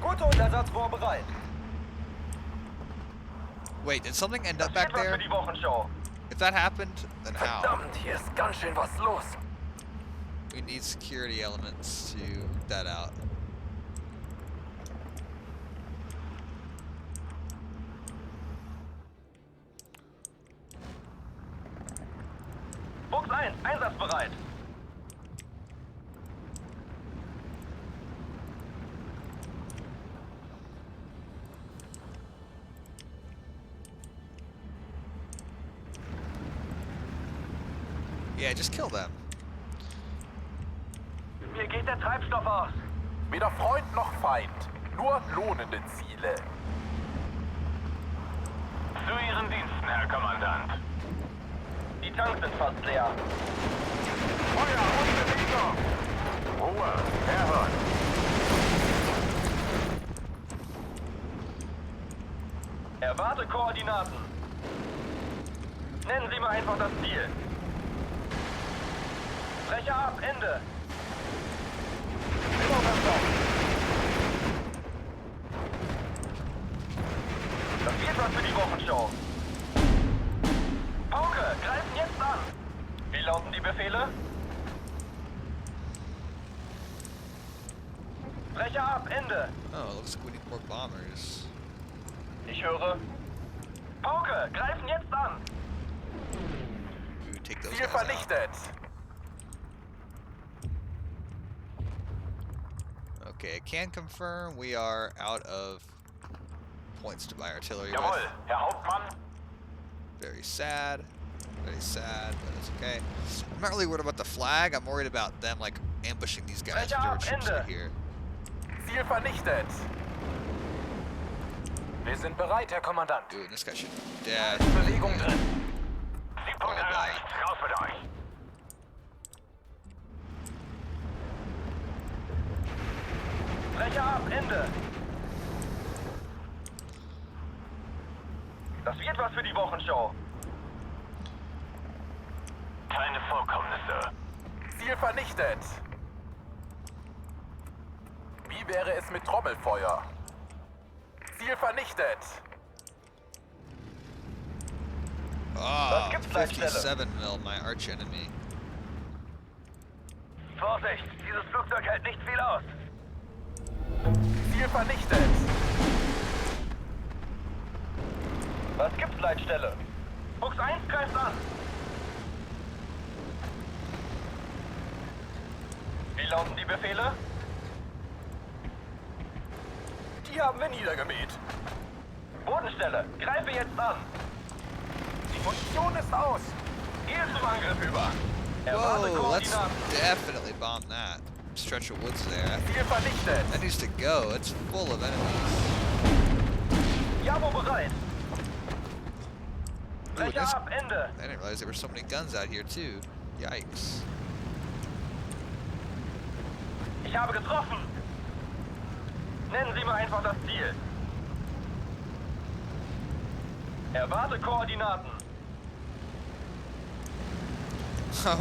Guter Untersatz vorbereit. Wait, did something end up Das back wird was there? für die Wochenshow. If that happened, then how? Verdammt, hier ist ganz schön was los. We need security elements to root that out. Box 1, einsatzbereit. Yeah, just kill them. Mir geht der Treibstoff aus. Weder Freund noch Feind. Nur lohnende Ziele. Zu Ihren Diensten, Herr Kommandant. Die Tanks sind fast leer. Feuer und Bewegung! Ruhe, herhören. Erwarte Koordinaten. Nennen Sie mir einfach das Ziel. Brecher ab, Ende. Das wird was für die Wochenshow. Pauke, greifen jetzt an. Wie lauten die Befehle? Brecher ab, Ende. Oh, looks like we need more bombers. Ich höre. Pauke, greifen jetzt an. We would take those Ziel guys out. vernichtet. Okay, I can confirm we are out of points to buy artillery Jawohl, with. Herr Hauptmann. Very sad. Very sad, but it's okay. I'm not really worried about the flag. I'm worried about them, like, ambushing these guys Brecher when their ab, troops Ende. are here. Ziel vernichtet. Wir sind bereit, Herr Kommandant. Ooh, and this guy should be dead. Bewegung drin. Siegpunkt Oh, erreicht. Raus mit euch. Brecher ab, Ende. Das wird was für die Wochenshow. Keine Vorkommnisse. Ziel vernichtet. Wie wäre es mit Trommelfeuer? Ziel vernichtet. Ah, gibt's gleich 57 mil, my arch enemy. Vorsicht, dieses Flugzeug hält nicht viel aus. Ziel vernichtet. Was gibt's, Leitstelle? Fuchs 1 greift an. Wie lauten die Befehle? Die haben wir niedergemäht. Bodenstelle, greife jetzt an. Die Munition ist aus. Gehe zum Angriff über. Erwarte Whoa, let's Koordinaten. definitely bomb that stretch of woods there. Ziel vernichtet. That needs to go. It's full of enemies. Jabo bereit. Ooh, Brecher this, ab, Ende. I didn't realize there were so many guns out here too. Yikes. Ich habe getroffen. Nennen Sie mir einfach das Ziel. Erwarte Koordinaten.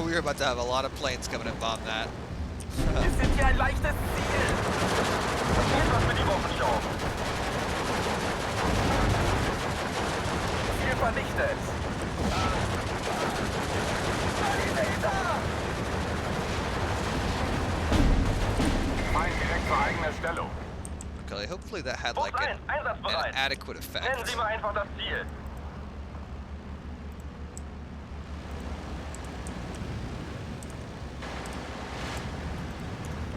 We're about to have a lot of planes coming and bomb that. Wir sind hier ein leichtes Ziel. Das wird was für die Wochenshow. Ziel vernichtet. Feind direkt vor eigener Stellung. Okay, hopefully that had Fuchs like 1, an einsatzbereit. adequate Nennen effect. Sie mir einfach das Ziel.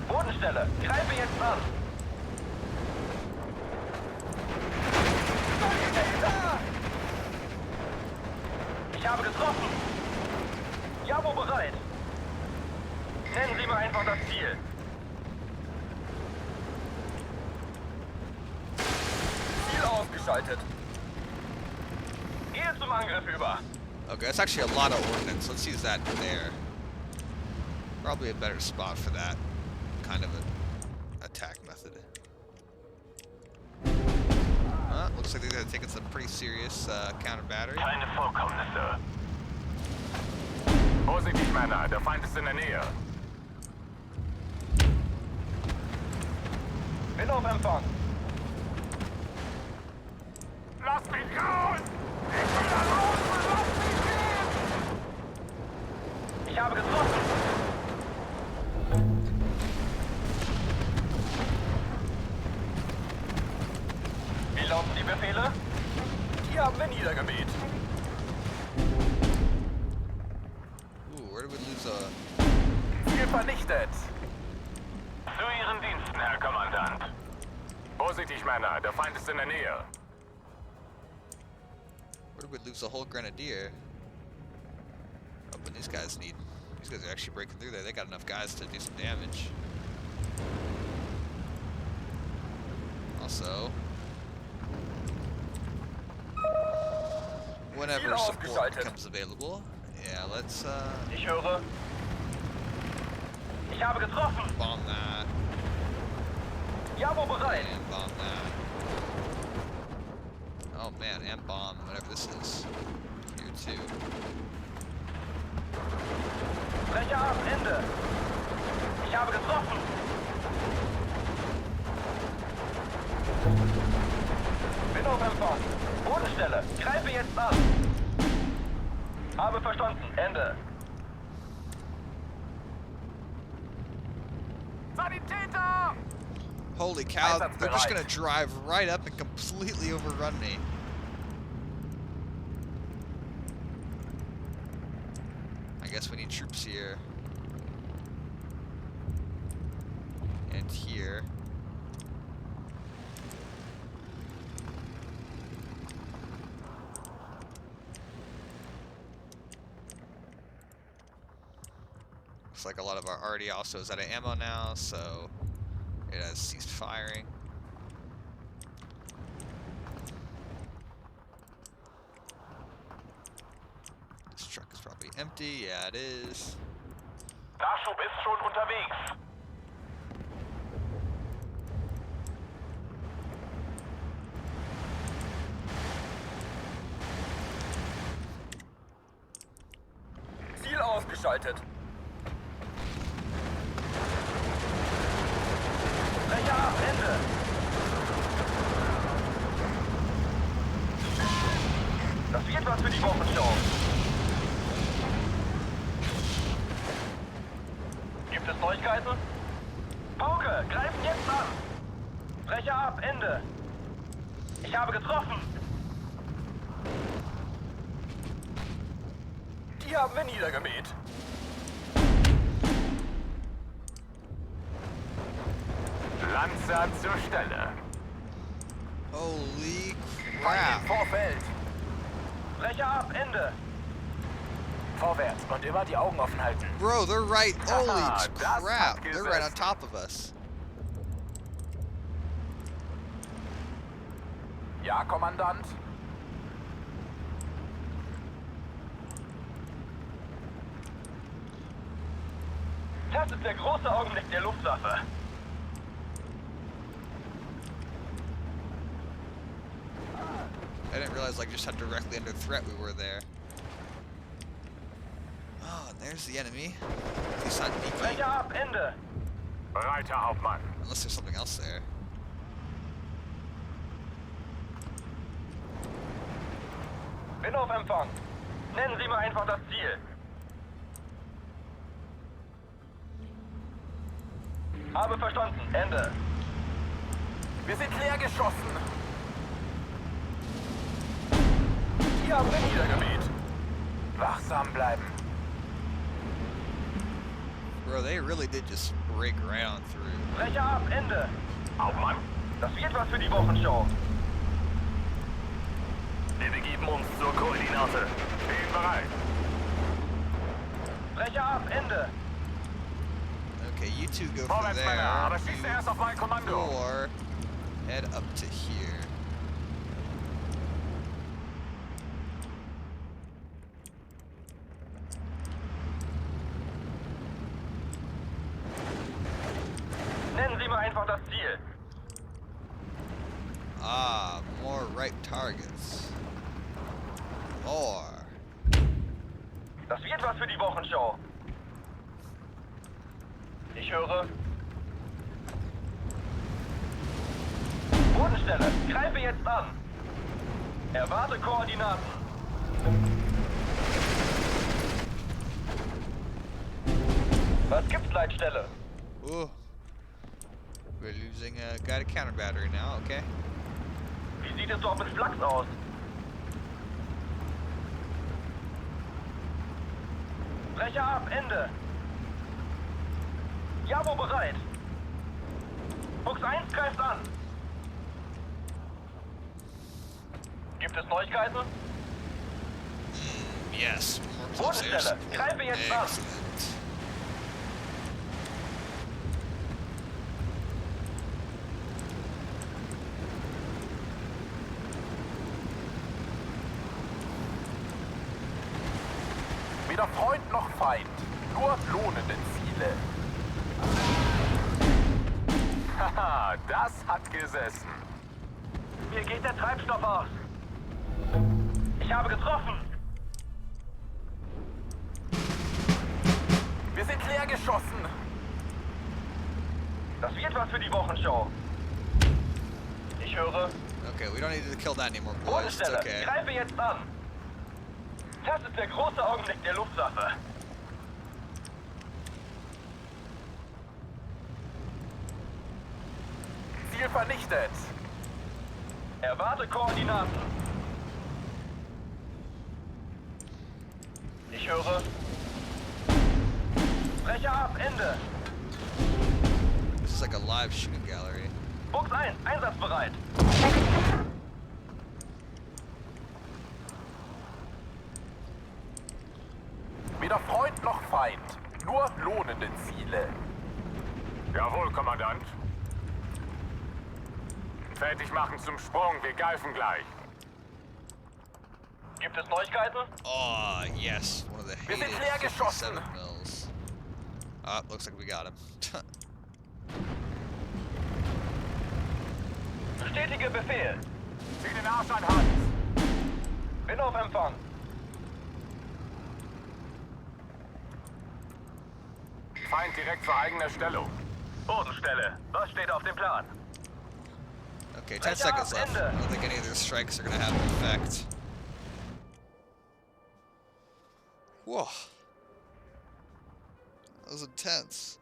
Bodenstelle, greife jetzt an. Ich habe getroffen. Jabo bereit. Nennen Sie mir einfach das Ziel. Ziel ausgeschaltet. Gehe zum Angriff über. Okay, that's actually a lot of ordnance. Let's use that there. Probably a better spot for that kind of an attack method. Looks like they're taking some pretty serious counter battery. Keine Vorkommnisse. Vorsichtig, Männer. Der Feind ist in der Nähe. Bin auf Empfang. Lass mich raus! Ich will da raus! Lass mich gehen! Ich habe getroffen. Wie lauten die Befehle? Die haben wir niedergemäht. Ooh, where did we lose a... Ziel vernichtet. Zu Ihren Diensten, Herr Kommandant. Vorsichtig, Männer. Der Feind ist in der Nähe. Where did we lose a whole grenadier? Oh, but these guys need... These guys are actually breaking through there. They got enough guys to do some damage. Also... Whenever Ziel support ausgeschaltet. becomes available. Yeah, let's Ich höre. Ich habe getroffen. bomb that. Jabo bereit. And bomb that. Oh man, and bomb whatever this is. Here too. Brecher ab, Ende. Ich habe getroffen. Bin auf Empfang. Bodenstelle, greife jetzt an. Habe verstanden, Ende. Sanitäter! Holy cow, they're just Einsatzbereit. gonna drive right up and completely overrun me. I guess we need troops here. And here. Looks like a lot of our already also is out of ammo now, so it has ceased firing. This truck is probably empty. Yeah, it is. Nachschub ist schon unterwegs. Ziel ausgeschaltet. Brecher ab, Ende. Das wird was für die Wochenschau. Gibt es Neuigkeiten? Pauke, greifen jetzt an. Brecher ab, Ende. Ich habe getroffen. Die haben wir niedergemäht. Lanzer zur Stelle. Holy Feind crap. im Vorfeld. Brecher ab, Ende. Vorwärts und immer die Augen offen halten. Bro, they're right. Holy Das hat crap. They're right on gesessen. top of us. Ja, Kommandant. Das ist der große Augenblick der Luftwaffe. I didn't realize like just how directly under threat we were there. Oh, and there's the enemy. At least not Nikki. Brecher ab, Ende. Breiter Hauptmann. Unless there's something else there. Bin auf Empfang. Nennen Sie mir einfach das Ziel. Habe verstanden. Ende. Wir sind leer geschossen. Die haben wir niedergemäht. Wachsam bleiben. Bro, they really did just break right on through. Brecher ab, Ende. Hauptmann. Das wird was für die Wochenschau. Wir begeben uns zur Koordinate. Stehen bereit. Brecher ab, Ende. Okay, you two go from Vorwärts, Männer, aber there. schießt erst auf mein Kommando. Or head up to here. Nennen Sie mir einfach das Ziel. Ah, more right targets. More. Das wird was für die Wochenschau. Ich höre. Bodenstelle, greife jetzt an. Erwarte Koordinaten. Was gibt's, Leitstelle? Ooh. We're losing a guy to counter battery now, okay? Wie sieht es dort mit Flachs aus? Brecher ab, Ende. Javo bereit. Fuchs 1 greift an. Gibt es Neuigkeiten? Yes, more close air Bodenstelle, support. greife jetzt an. Excellent. Weder Freund noch Feind. Nur lohnende Ziele. Haha, das hat gesessen. Mir geht der Treibstoff aus. Ich habe getroffen. Wir sind leer geschossen. Das wird was für die Wochenschau. Ich höre. Okay, we don't need to kill that anymore, boys. It's Bodenstelle, okay. greife jetzt an. Das ist der große Augenblick der Luftwaffe. Ziel vernichtet. Erwarte Koordinaten. Ich höre. Brecher ab, Ende. This is like a live shooting gallery. Fuchs 1, einsatzbereit. Weder Freund noch Feind. Nur lohnende Ziele. Jawohl, Kommandant. Fertig machen zum Sprung, wir greifen gleich. Gibt es Neuigkeiten? Oh, yes. One of the Wir sind hated leer 57 geschossen. mils. Looks like we got him. Bestätige Befehl. Zieh den Arsch an Hans. Bin auf Empfang. Feind direkt vor eigener Stellung. Bodenstelle. Was steht auf dem Plan? Okay, 10 seconds left. I don't think any of their strikes are going to have an effect. Whoa. That was intense.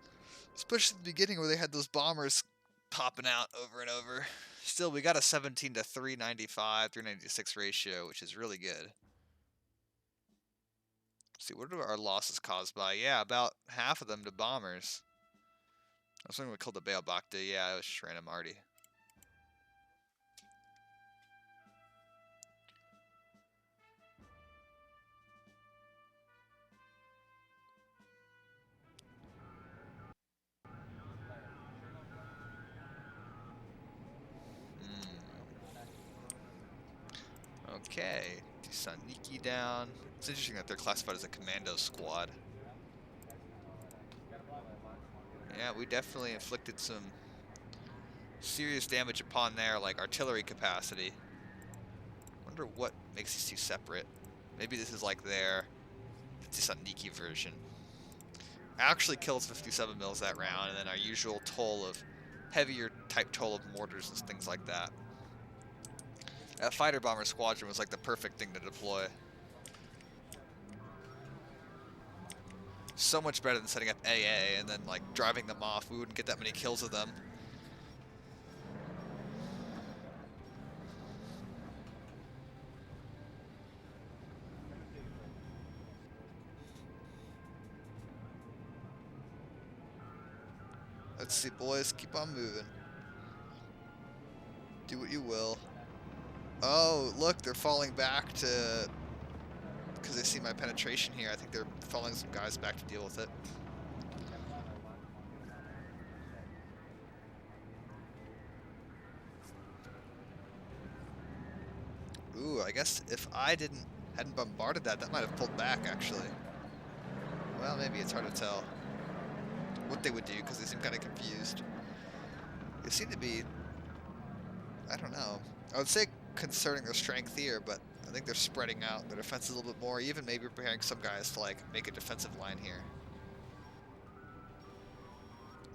Especially at the beginning where they had those bombers popping out over and over. Still, we got a 17 to 395, 396 ratio, which is really good. Let's see, what are our losses caused by? Yeah, about half of them to bombers. I was thinking we killed the Baal Bakta. Yeah, it was just random arty. Okay, Tisaniki down. It's interesting that they're classified as a commando squad. Yeah, we definitely inflicted some serious damage upon their like artillery capacity. Wonder what makes these two separate. Maybe this is like their Tisaniki version. Actually kills 57 mils that round, and then our usual toll of heavier type toll of mortars and things like that. That fighter bomber squadron was like the perfect thing to deploy. So much better than setting up AA and then like driving them off. We wouldn't get that many kills with them. Let's see, boys. Keep on moving. Do what you will. Oh, look, they're falling back to... Because they see my penetration here. I think they're falling some guys back to deal with it. Ooh, I guess if I hadn't bombarded that, that might have pulled back, actually. Well, maybe it's hard to tell what they would do, because they seem kind of confused. They seem to be... I don't know. I would say concerning their strength here, but I think they're spreading out their defense a little bit more, even maybe preparing some guys to like make a defensive line here.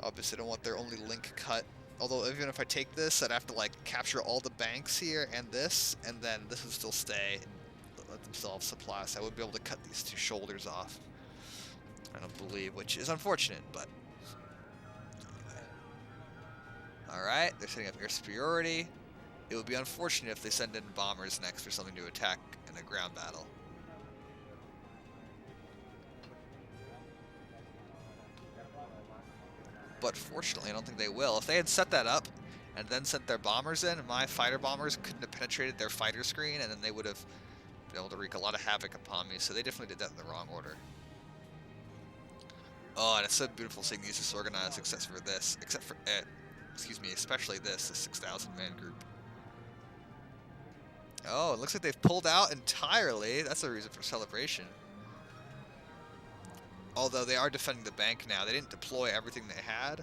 Obviously, I don't want their only link cut. Although even if I take this, I'd have to like capture all the banks here and this then this would still stay and let them still have supply. So I would be able to cut these two shoulders off. I don't believe, which is unfortunate, but anyway. Alright, they're setting up air superiority. It would be unfortunate if they send in bombers next or something to attack in a ground battle. But fortunately, I don't think they will. If they had set that up and then sent their bombers in, my fighter bombers couldn't have penetrated their fighter screen, and then they would have been able to wreak a lot of havoc upon me. So they definitely did that in the wrong order. Oh, and it's so beautiful seeing these disorganized, except for this, excuse me, especially this 6,000 man group. Oh, it looks like they've pulled out entirely. That's a reason for celebration. Although they are defending the bank now. They didn't deploy everything they had.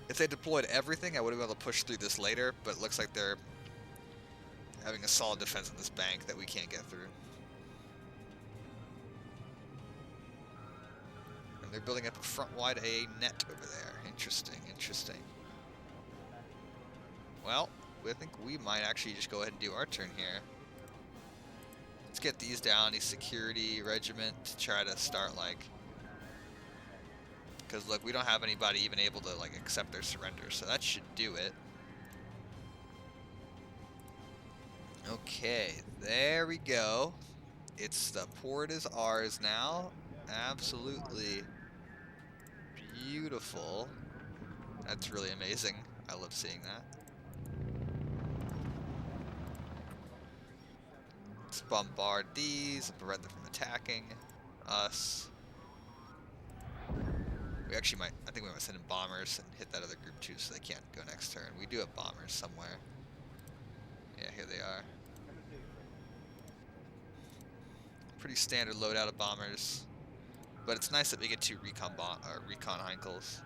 If they deployed everything, I would have been able to push through this later, but it looks like they're having a solid defense in this bank that we can't get through. And they're building up a front-wide AA net over there. Interesting, interesting. Well, I think we might actually just go ahead and do our turn here. Let's get these down, these security regiment, to try to start like... Because look, we don't have anybody even able to like accept their surrender, so that should do it. Okay, there we go. It's the port is ours now. Absolutely beautiful. That's really amazing. I love seeing that. Let's bombard these and prevent them from attacking. us. We actually might, I think we might send in bombers and hit that other group too, so they can't go next turn. We do have bombers somewhere. Yeah, here they are. Pretty standard loadout of bombers. But it's nice that we get two recon Heinkels.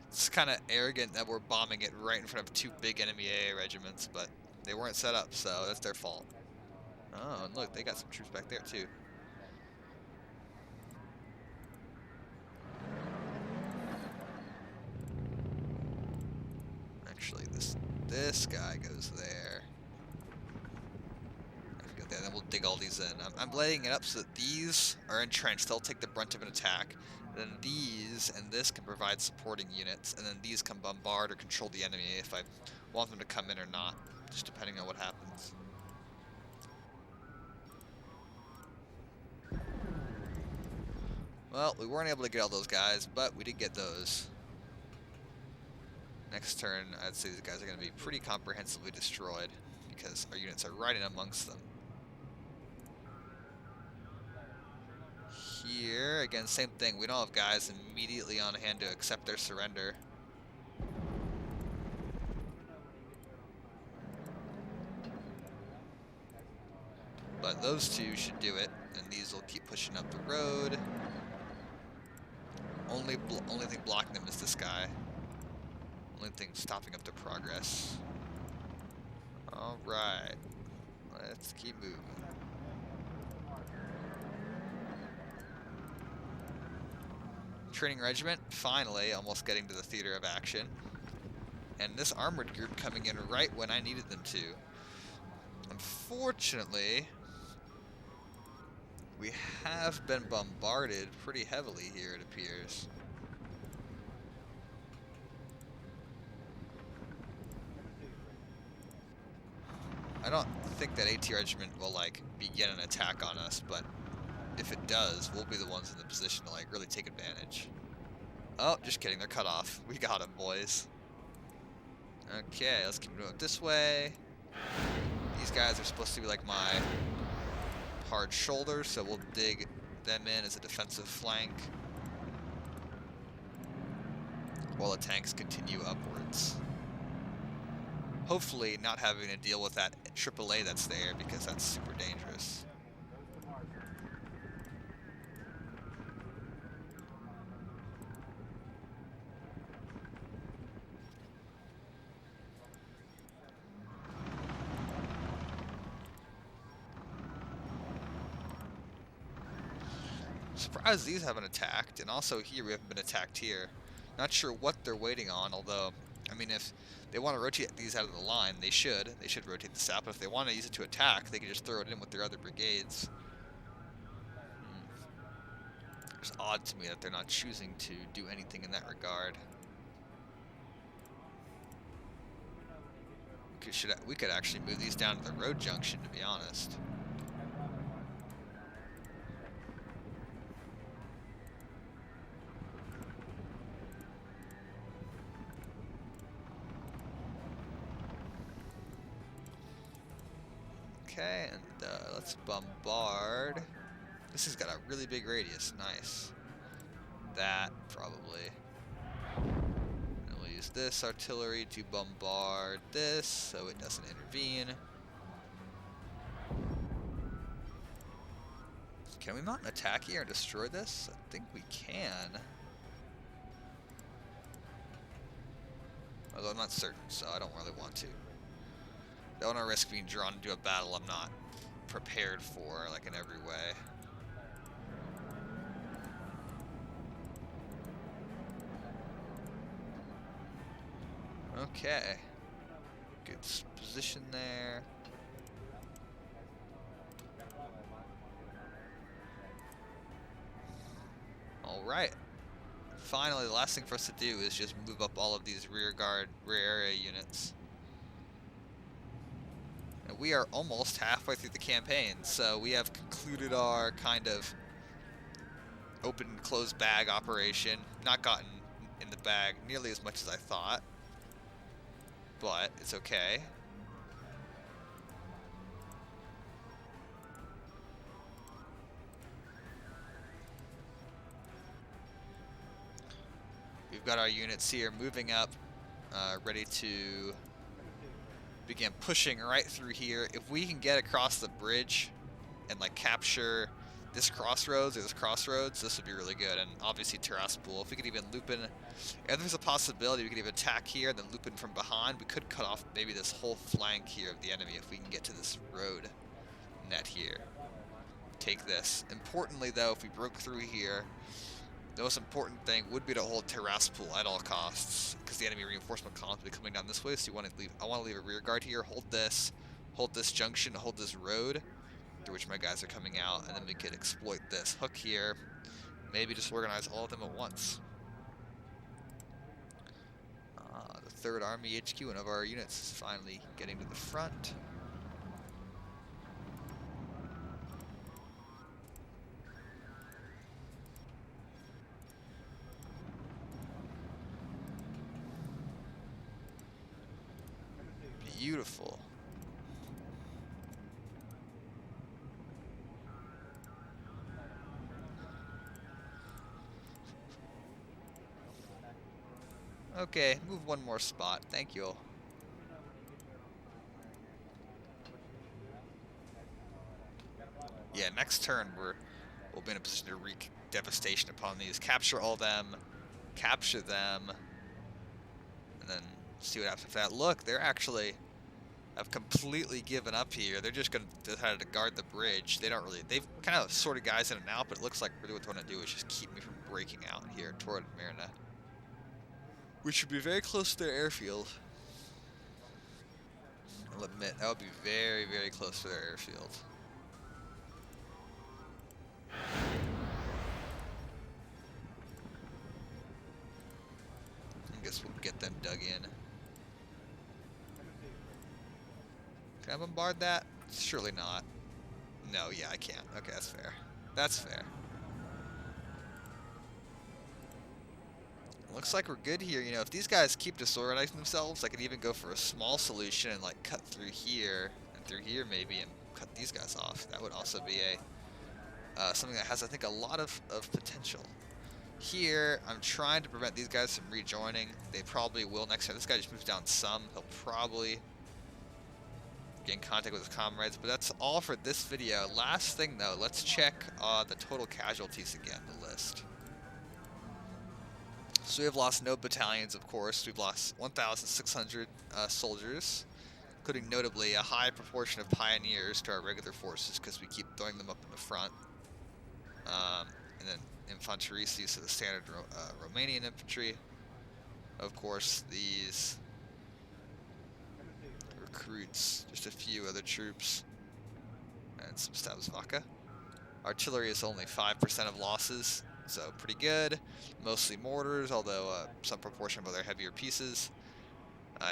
It's kind of arrogant that we're bombing it right in front of two big enemy AA regiments, but they weren't set up, so that's their fault. Oh, and look, they got some troops back there too. Actually, this guy goes there. Then we'll dig all these in. I'm laying it up so that these are entrenched. They'll take the brunt of an attack. Then these and this can provide supporting units, and then these can bombard or control the enemy if I want them to come in or not, just depending on what happens. Well, we weren't able to get all those guys, but we did get those. Next turn, I'd say these guys are going to be pretty comprehensively destroyed because our units are right in amongst them. Here, again, same thing. We don't have guys immediately on hand to accept their surrender. But those two should do it, and these will keep pushing up the road. Only thing blocking them is this guy. Only thing stopping up their progress. Alright. Let's keep moving. Training regiment, finally, almost getting to the theater of action. And this armored group coming in right when I needed them to. Unfortunately, we have been bombarded pretty heavily here, it appears. I don't think that AT regiment will, like, begin an attack on us, but if it does, we'll be the ones in the position to, like, really take advantage. Oh, just kidding, they're cut off. We got them, boys. Okay, let's keep moving this way. These guys are supposed to be like my hard shoulders, so we'll dig them in as a defensive flank while the tanks continue upwards. Hopefully not having to deal with that AAA that's there, because that's super dangerous. Surprised these haven't attacked, and also here we haven't been attacked here. Not sure what they're waiting on, although, I mean, if they want to rotate these out of the line, they should. They should rotate this out, but if they want to use it to attack, they can just throw it in with their other brigades. It's odd to me that they're not choosing to do anything in that regard. We could actually move these down to the road junction, to be honest. Okay, and let's bombard. This has got a really big radius. Nice. That, probably. And we'll use this artillery to bombard this so it doesn't intervene. Can we mount an attack here and destroy this? I think we can. Although I'm not certain, so I don't really want to. Don't want to risk being drawn into a battle I'm not prepared for, like, in every way. Okay. Good position there. Alright. Finally, the last thing for us to do is just move up all of these rear area units. And we are almost halfway through the campaign, so we have concluded our kind of open and closed bag operation. Not gotten in the bag nearly as much as I thought, but it's okay. we've got our units here moving up, ready to begin pushing right through here. If we can get across the bridge and like capture this crossroads or this crossroads, this would be really good. And obviously TIRASPOL, if we could even loop in, and there's a possibility we could even attack here and then loop in from behind, we could cut off maybe this whole flank here of the enemy if we can get to this road net here. Take this. Importantly though, if we broke through here, the most important thing would be to hold TIRASPOL at all costs, because the enemy reinforcement columns will be coming down this way. So you want to leave. I want to leave a rear guard here. Hold this junction, hold this road through which my guys are coming out, and then we could exploit this hook here. Maybe just organize all of them at once. The 3rd Army HQ, one of our units, is finally getting to the front. Beautiful. Okay, move one more spot. Thank you. Yeah, next turn we'll be in a position to wreak devastation upon these. Capture all them, capture them, and then see what happens after that. Look, they're actually have completely given up here. They're just gonna decide to guard the bridge. They don't really. They've kind of sorted guys in and out, but it looks like really what they want to do is just keep me from breaking out here toward Marina, which should be very close to their airfield. I'll admit that would be very, very close to their airfield. I guess we'll get them dug in. Can I bombard that? Surely not. No, yeah, I can't. Okay, that's fair. That's fair. Looks like we're good here. You know, if these guys keep disorganizing themselves, I could even go for a small solution and like cut through here and through here maybe and cut these guys off. That would also be a something that has, I think, a lot of potential. Here, I'm trying to prevent these guys from rejoining. They probably will next time. This guy just moves down some. He'll probably get in contact with his comrades, but that's all for this video. Last thing though, let's check the total casualties again, the list. So we have lost no battalions, of course. We've lost 1,600 soldiers, including notably a high proportion of pioneers to our regular forces because we keep throwing them up in the front. And then infantry, so the standard Romanian infantry. Of course, these recruits, just a few other troops, and some Stavsvaka. Artillery is only 5% of losses, so pretty good. Mostly mortars, although some proportion of other heavier pieces.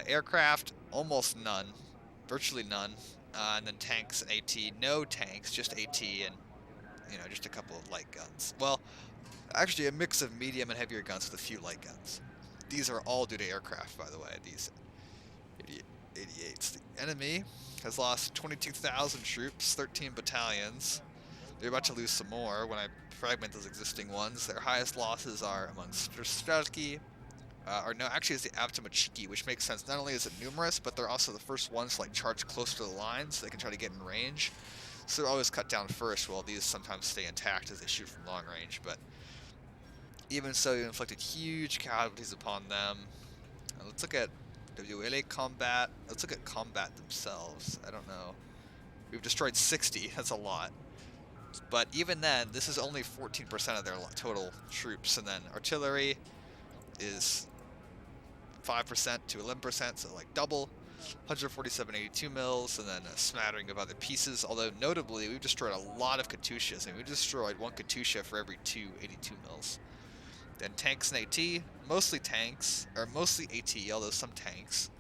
Aircraft, almost none, virtually none. And then tanks and AT, no tanks, just AT and, you know, just a couple of light guns. Well, actually a mix of medium and heavier guns with a few light guns. These are all due to aircraft, by the way, these 88s. The enemy has lost 22,000 troops, 13 battalions. They're about to lose some more when I fragment those existing ones. Their highest losses are among Strelki, or no, actually it's the Avtomachiki, which makes sense. Not only is it numerous, but they're also the first ones to like charge close to the line so they can try to get in range. So they're always cut down first, while these sometimes stay intact as they shoot from long range. But even so, you inflicted huge casualties upon them. Let's look at WLA combat. Let's look at combat themselves. I don't know. We've destroyed 60. That's a lot. But even then, this is only 14% of their total troops. And then artillery is 5% to 11%, so like double. 147 82 mils, and then a smattering of other pieces. Although notably, we've destroyed a lot of Katyushas. I mean, we destroyed 1 Katyusha for every 2 82 mils. Then tanks and AT, mostly tanks, or mostly AT, although some tanks.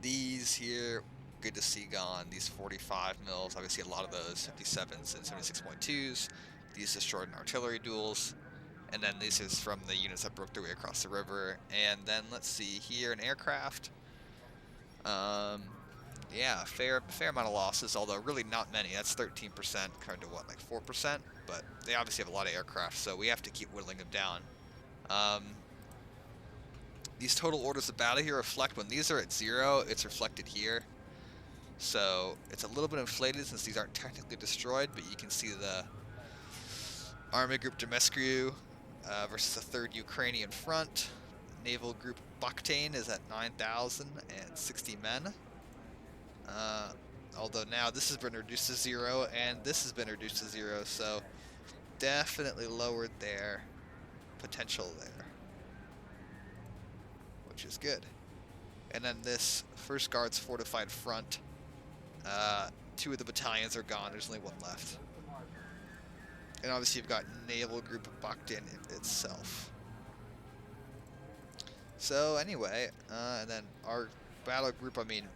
These here, good to see gone. These 45 mils, obviously a lot of those 57s and 76.2s. These destroyed in artillery duels. And then this is from the units that broke their way across the river. And then let's see here, an aircraft. Yeah, fair amount of losses, although really not many. That's 13% compared to what, like 4%? But they obviously have a lot of aircraft, so we have to keep whittling them down. these total orders of battle here reflect when these are at 0, it's reflected here. So it's a little bit inflated since these aren't technically destroyed, but you can see the Army Group Demescu versus the 3rd Ukrainian Front. Naval Group Bakhtain is at 9,060 men. Although now this has been reduced to 0 and this has been reduced to 0, so definitely lowered their potential there, which is good. And then this 1st Guards Fortified Front, 2 of the battalions are gone, there's only 1 left. And obviously you've got Naval Group Bakhtain itself. So anyway, and then our battle group, I mean,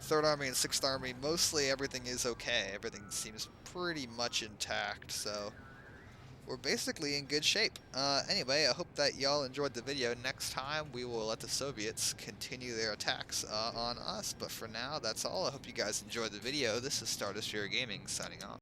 3rd Army and 6th Army, mostly everything is okay. Everything seems pretty much intact, so we're basically in good shape. Anyway, I hope that y'all enjoyed the video. Next time, we will let the Soviets continue their attacks on us. But for now, that's all. I hope you guys enjoyed the video. This is Star Destroyer Gaming, signing off.